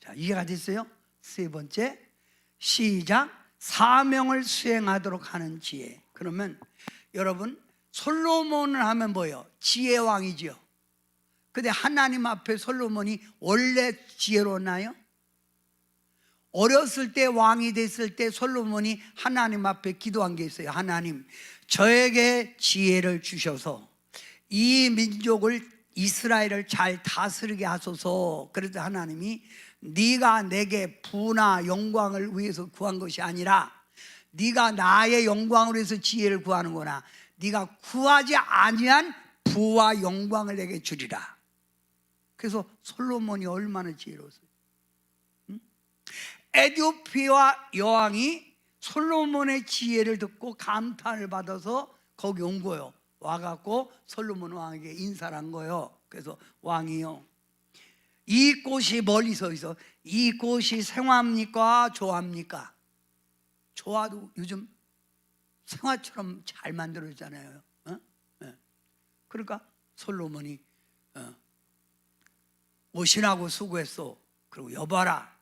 자, 이해가 됐어요? 세 번째, 시작. 사명을 수행하도록 하는 지혜. 그러면 여러분 솔로몬을 하면 뭐예요? 지혜 왕이지요. 근데 하나님 앞에 솔로몬이 원래 지혜로웠나요? 어렸을 때 왕이 됐을 때 솔로몬이 하나님 앞에 기도한 게 있어요. 하나님, 저에게 지혜를 주셔서 이 민족을, 이스라엘을 잘 다스리게 하소서. 그래서 하나님이 네가 내게 부나 영광을 위해서 구한 것이 아니라 네가 나의 영광을 위해서 지혜를 구하는구나. 네가 구하지 아니한 부와 영광을 내게 주리라. 그래서 솔로몬이 얼마나 지혜로웠어요. 에티오피아 여왕이 솔로몬의 지혜를 듣고 감탄을 받아서 거기 온 거예요. 와갖고 솔로몬 왕에게 인사를 한 거예요. 그래서 왕이요, 이 꽃이 멀리서 있어. 이 꽃이 생화입니까? 조화입니까? 조화도 요즘 생화처럼 잘 만들어지잖아요. 그러니까 솔로몬이 오신하고 수고했어. 그리고 여봐라,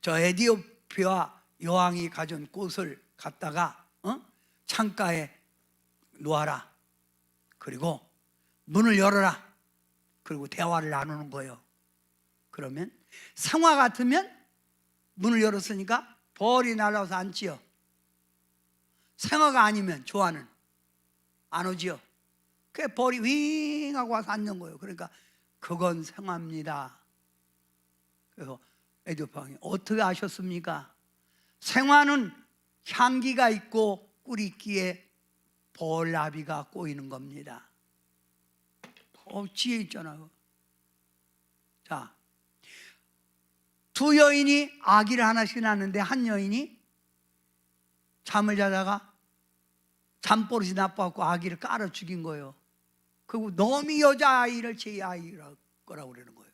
저 에티오피아 여왕이 가져온 꽃을 갖다가 창가에 놓아라. 그리고 문을 열어라. 그리고 대화를 나누는 거예요. 그러면 상화 같으면 문을 열었으니까 벌이 날아와서 앉지요. 생화가 아니면 조화는 안 오지요. 그 벌이 윙 하고 와서 앉는 거예요. 그러니까 그건 생화입니다. 그래서 에티오피아 왕이 어떻게 아셨습니까? 생화는 향기가 있고 꿀이 있기에 벌나비가 꼬이는 겁니다. 지혜 있잖아요. 자, 두 여인이 아기를 하나씩 낳았는데 한 여인이 잠을 자다가 잠버릇이 나빠갖고 아기를 깔아 죽인 거예요. 그리고 너미 여자아이를 제 아이라고 그러는 거예요.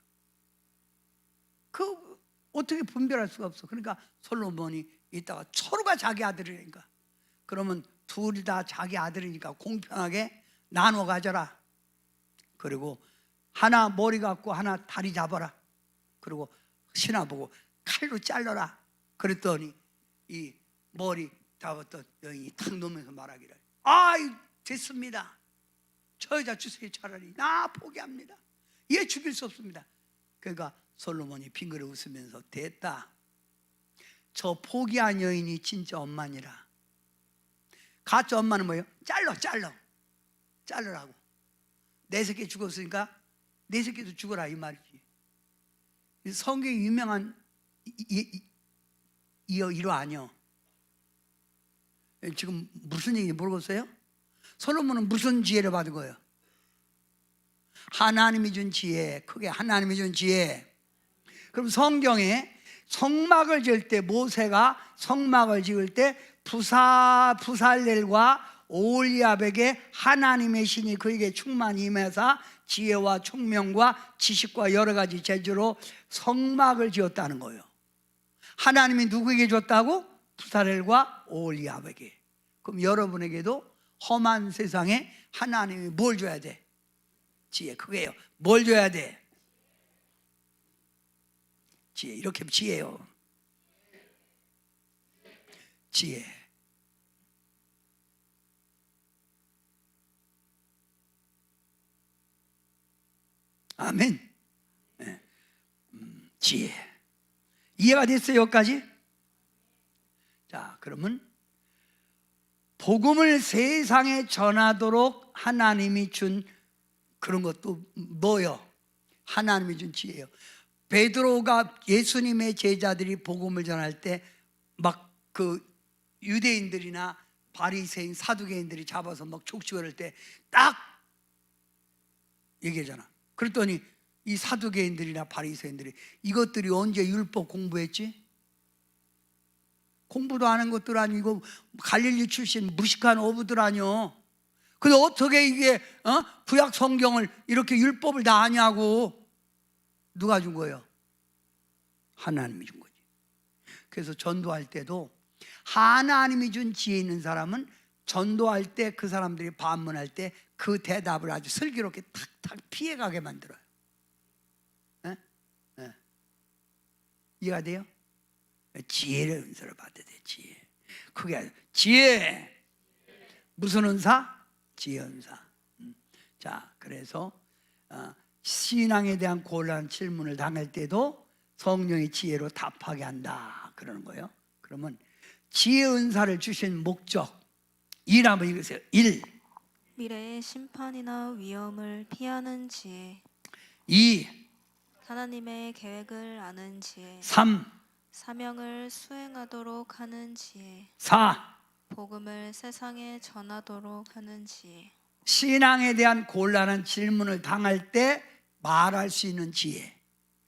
그 어떻게 분별할 수가 없어. 그러니까 솔로몬이 이따가 서로가 자기 아들이니까, 그러면 둘이 다 자기 아들이니까 공평하게 나눠 가져라. 그리고 하나 머리 갖고 하나 다리 잡아라. 그리고 신하 보고 칼로 잘라라. 그랬더니 이 머리 잡았던 여인이 탁 놓으면서 말하기를, 됐습니다. 저 여자 주세요. 차라리 나 포기합니다. 얘 죽일 수 없습니다. 그러니까 솔로몬이 빙그레 웃으면서, 됐다. 저 포기한 여인이 진짜 엄마니라. 가짜 엄마는 뭐예요? 잘라라고. 내 새끼 죽었으니까 내 새끼도 죽어라 이 말이지. 성경에 유명한 이어 아니요. 지금 무슨 얘기인지 모르겠어요? 솔로몬은 무슨 지혜를 받은 거예요? 하나님이 준 지혜. 크게 하나님이 준 지혜. 그럼 성경에 성막을 지을 때, 모세가 성막을 지을 때 부살렐과 오홀리압에게 하나님의 신이 그에게 충만히 임해서 지혜와 총명과 지식과 여러 가지 재주로 성막을 지었다는 거예요. 하나님이 누구에게 줬다고? 부살렐과 오홀리압에게. 그럼 여러분에게도 험한 세상에 하나님이 뭘 줘야 돼? 지혜. 그게요. 뭘 줘야 돼? 지혜. 이렇게 지혜요. 지혜. 아멘. 지혜. 이해가 됐어요, 여기까지? 자, 그러면 복음을 세상에 전하도록 하나님이 준 그런 것도 뭐요? 하나님이 준 지혜예요. 베드로가 예수님의 제자들이 복음을 전할 때 막 그 유대인들이나 바리새인 사두개인들이 잡아서 막 족치고 때 딱 얘기하잖아. 그랬더니 이 사두개인들이나 바리새인들이 이것들이 언제 율법 공부했지? 공부도 안 한 것들 아니고 갈릴리 출신 무식한 어부들 아니요. 근데 어떻게 이게 구약 성경을 이렇게 율법을 다 아냐고. 누가 준 거예요? 하나님이 준 거지. 그래서 전도할 때도 하나님이 준 지혜 있는 사람은 전도할 때 그 사람들이 반문할 때 그 대답을 아주 슬기롭게 탁탁 피해가게 만들어요. 에? 에. 이해가 돼요? 지혜를 은사를 받아야 돼. 지혜. 그게 아니라 지혜. 무슨 은사? 지혜 은사. 자, 그래서 신앙에 대한 곤란한 질문을 당할 때도 성령의 지혜로 답하게 한다 그러는 거예요. 그러면 지혜 은사를 주신 목적 1 한번 읽으세요. 1. 미래의 심판이나 위험을 피하는 지혜. 2. 하나님의 계획을 아는 지혜. 3. 사명을 수행하도록 하는 지혜. 4. 복음을 세상에 전하도록 하는 지혜. 신앙에 대한 곤란한 질문을 당할 때 말할 수 있는 지혜.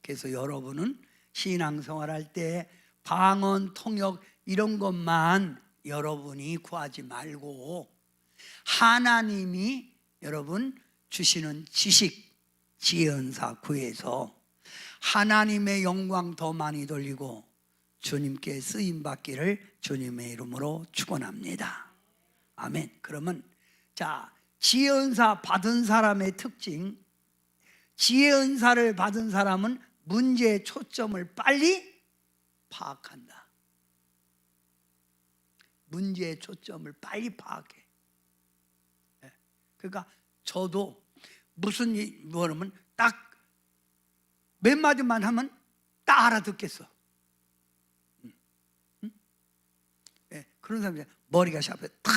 그래서 여러분은 신앙생활할 때 방언, 통역 이런 것만 여러분이 구하지 말고 하나님이 여러분 주시는 지식, 지혜 은사 구해서 하나님의 영광 더 많이 돌리고 주님께 쓰임 받기를 주님의 이름으로 축원합니다. 아멘. 그러면 자, 지혜 은사 받은 사람의 특징, 지혜 은사를 받은 사람은 문제의 초점을 빨리 파악한다. 문제의 초점을 빨리 파악해. 그러니까 저도 무슨 뭐냐면 딱 몇 마디만 하면 딱 알아듣겠어. 그런 사람이 머리가 샤프해. 탁.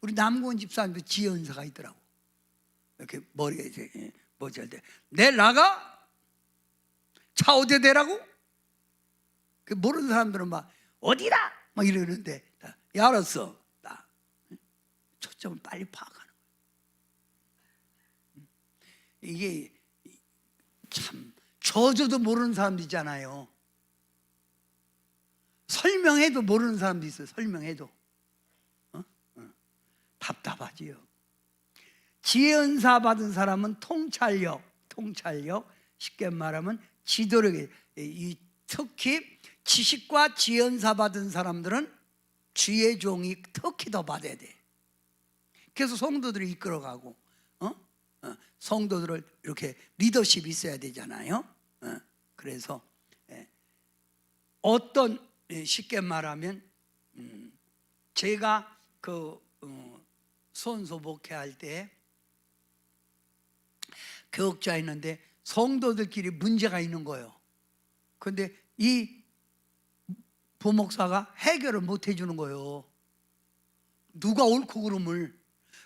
우리 남고은 집사님도 지혜 은사가 있더라고. 이렇게 머리가 이제 뭐지 할 때 내일 나가? 차 어디에 대라고? 그 모르는 사람들은 막 어디다? 막 이러는데 야 알았어. 나 초점을 빨리 파악하는 거야. 이게 참 저도 모르는 사람도 있잖아요. 설명해도 모르는 사람도 있어요. 설명해도 답답하지요. 지혜 은사 받은 사람은 통찰력 쉽게 말하면 지도력이, 특히 지식과 지혜 은사 받은 사람들은 주의 종이 특히 더 받아야 돼. 그래서 성도들을 이끌어가고 성도들을 이렇게 리더십이 있어야 되잖아요. 그래서 어떤 쉽게 말하면 제가 그 선소 목회할 때 교육자 있는데 성도들끼리 문제가 있는 거예요. 그런데 이 부목사가 해결을 못 해주는 거예요. 누가 옳고 그름을.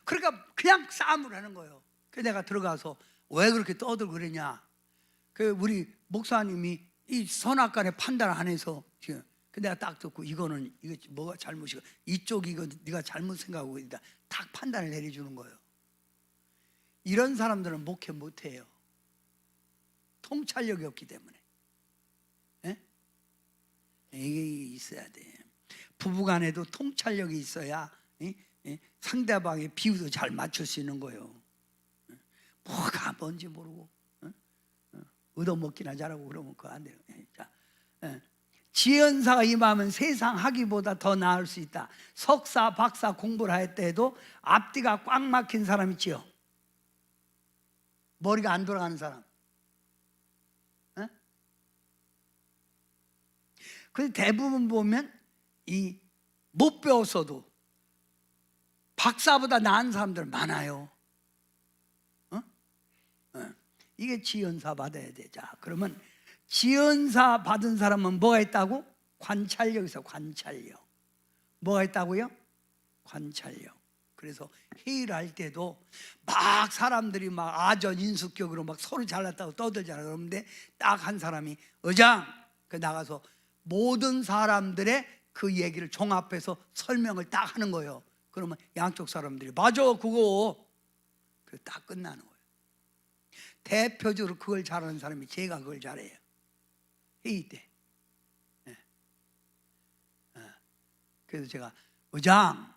그러니까 그냥 싸움을 하는 거예요. 그래서 내가 들어가서 왜 그렇게 떠들고 그러냐. 그 우리 목사님이 이 선악간의 판단을 안 해서 지금 내가 딱 듣고 이거 뭐가 잘못이고 이쪽 이거 네가 잘못 생각하고 있다. 딱 판단을 내려주는 거예요. 이런 사람들은 목회 못해요. 통찰력이 없기 때문에. 이게 있어야 돼. 부부간에도 통찰력이 있어야 상대방의 비유도 잘 맞출 수 있는 거예요. 뭐가 뭔지 모르고 얻어먹기나 잘하고 그러면 그거 안 돼요. 자, 지혜 은사가 임하면 세상 하기보다 더 나을 수 있다. 석사, 박사 공부를 할 때도 앞뒤가 꽉 막힌 사람 있지요. 머리가 안 돌아가는 사람. 근데 대부분 보면 이 못 배웠어도 박사보다 나은 사람들 많아요. 이게 지연사 받아야 돼. 자, 그러면 지연사 받은 사람은 뭐가 있다고? 관찰력 있어. 관찰력. 뭐가 있다고요? 관찰력. 그래서 회의를 할 때도 막 사람들이 막 아전인수격으로 막 서로 잘났다고 떠들잖아요. 그런데 딱 한 사람이 의장 그 나가서 모든 사람들의 그 얘기를 종합해서 설명을 딱 하는 거예요. 그러면 양쪽 사람들이 맞아 그거. 그래서 딱 끝나는 거예요. 대표적으로 그걸 잘하는 사람이 제가 그걸 잘해요. 회의 때. 그래서 제가 의장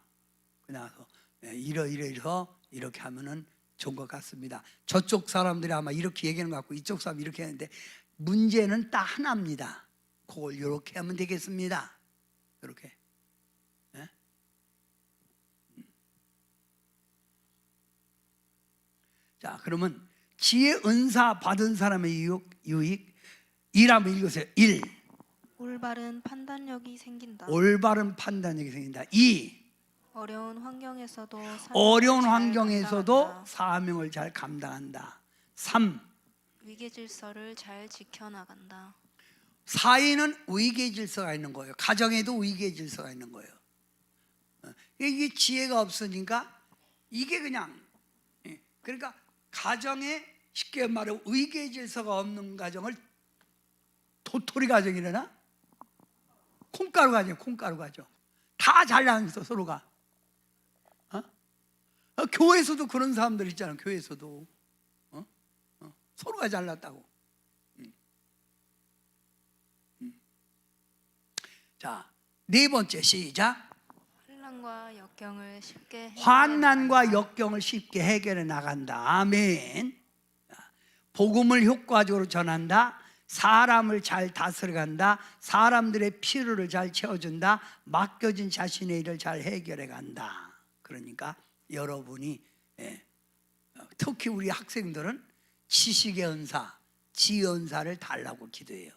그 나가서 이러이러해서 이렇게 하면은 좋은 것 같습니다. 저쪽 사람들이 아마 이렇게 얘기하는 것 같고 이쪽 사람이 이렇게 하는데 문제는 딱 하나입니다. 그걸 이렇게 하면 되겠습니다. 이렇게. 자, 그러면 지혜 은사 받은 사람의 유익 1 한번 읽으세요. 1. 올바른 판단력이 생긴다. 올바른 판단력이 생긴다. 2. 어려운 환경에서도 어려운 잘 환경에서도 감당한다. 사명을 잘 감당한다. 3. 위계 질서를 잘 지켜나간다. 4위는 위계 질서가 있는 거예요. 가정에도 위계 질서가 있는 거예요. 이게 지혜가 없으니까 이게 그냥 그러니까 가정에 쉽게 말해 위계 질서가 없는 가정을 도토리 가정이래나? 콩가루 가정, 콩가루 가정. 다 잘나가면서 서로가. 교회에서도 그런 사람들 있잖아. 교회에서도 서로가 잘났다고. 자, 네 번째 시작. 환난과 역경을 쉽게 환난과 역경을 쉽게 해결해 나간다. 아멘. 복음을 효과적으로 전한다. 사람을 잘 다스려간다. 사람들의 필요를 잘 채워준다. 맡겨진 자신의 일을 잘 해결해 간다. 그러니까 여러분이 특히 우리 학생들은 지식의 은사, 지혜 은사를 달라고 기도해요.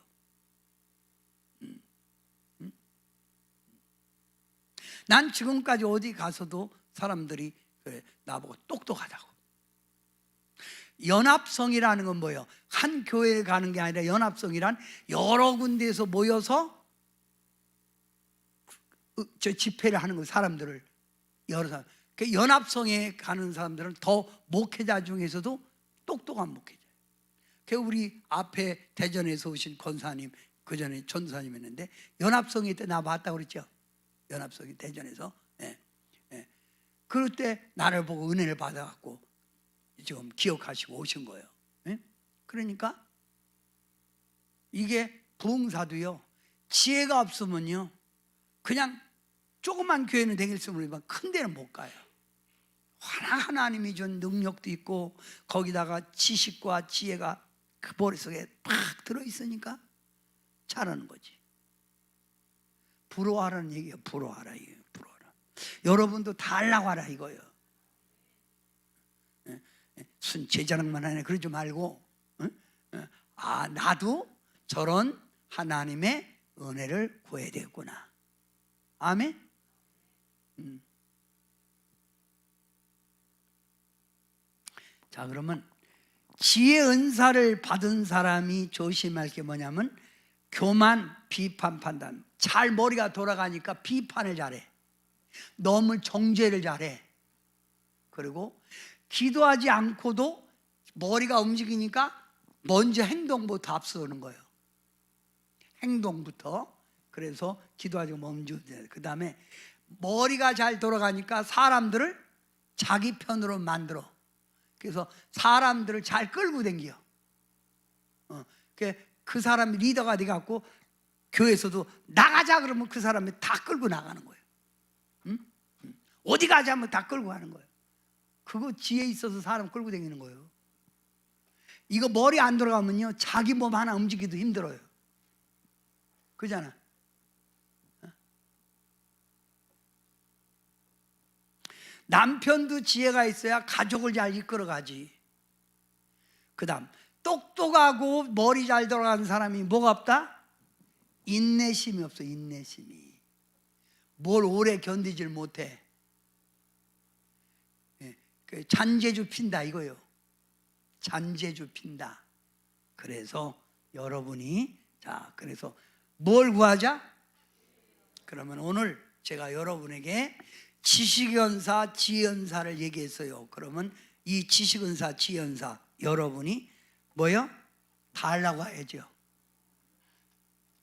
난 지금까지 어디 가서도 사람들이 그래, 나보고 똑똑하다고. 연합성이라는 건 뭐예요? 한 교회에 가는 게 아니라 연합성이란 여러 군데에서 모여서 저 집회를 하는 거 사람들을 여러 사람. 그 연합성에 가는 사람들은 더 목회자 중에서도 똑똑한 목회자. 그 우리 앞에 대전에서 오신 권사님 그 전에 전사님이었는데 연합성에 때 나 봤다고 그랬죠. 연합성이 대전에서. 그럴 때 나를 보고 은혜를 받아갖고 지금 기억하시고 오신 거예요. 그러니까 이게 부흥사도요 지혜가 없으면요 그냥 조그만 교회는 되겠으면 모르지만 큰 데는 못 가요. 하나님이 준 능력도 있고 거기다가 지식과 지혜가 그 머릿속에 팍 들어있으니까 잘하는 거지. 부러워하라는 얘기예요. 부러워하라 이거예요. 부러워하라. 여러분도 다 하려고 하라 이거예요. 제 자랑만 하네 그러지 말고 나도 저런 하나님의 은혜를 구해야 되겠구나. 아멘. 자, 그러면 지혜 은사를 받은 사람이 조심할 게 뭐냐면 교만, 비판, 판단. 잘 머리가 돌아가니까 비판을 잘해. 너무 정죄를 잘해. 그리고 기도하지 않고도 머리가 움직이니까 먼저 행동부터 앞서는 거예요. 행동부터. 그래서 기도하지 멈추면 돼. 그 다음에 머리가 잘 돌아가니까 사람들을 자기 편으로 만들어. 그래서 사람들을 잘 끌고 다녀. 그 사람이 리더가 돼갖고 교회에서도 나가자 그러면 그 사람이 다 끌고 나가는 거예요. 어디 가자 하면 다 끌고 가는 거예요. 그거 지혜 있어서 사람 끌고 다니는 거예요. 이거 머리 안 돌아가면요 자기 몸 하나 움직이기도 힘들어요. 그잖아. 남편도 지혜가 있어야 가족을 잘 이끌어가지. 그 다음 똑똑하고 머리 잘 돌아가는 사람이 뭐가 없다? 인내심이 없어. 인내심이. 뭘 오래 견디질 못해. 잔재주 핀다 이거요. 잔재주 핀다. 그래서 여러분이 그래서 뭘 구하자? 그러면 오늘 제가 여러분에게 지식연사, 지연사를 얘기했어요. 그러면 이 지식연사, 지연사 여러분이 뭐요? 다 하려고 해야죠.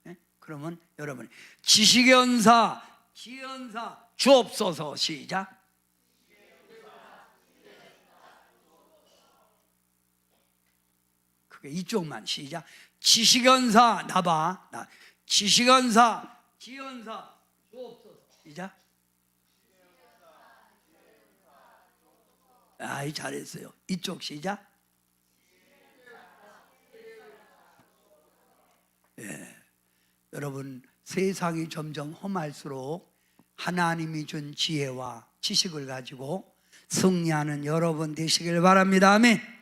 네? 그러면 여러분 지식연사, 지연사 주옵소서. 시작. 그게 이쪽만 시작. 지식연사 나봐. 지식연사, 지연사 주옵소서. 시작. 아이 잘했어요. 이쪽 시작. 여러분 세상이 점점 험할수록 하나님이 준 지혜와 지식을 가지고 승리하는 여러분 되시길 바랍니다. 아멘.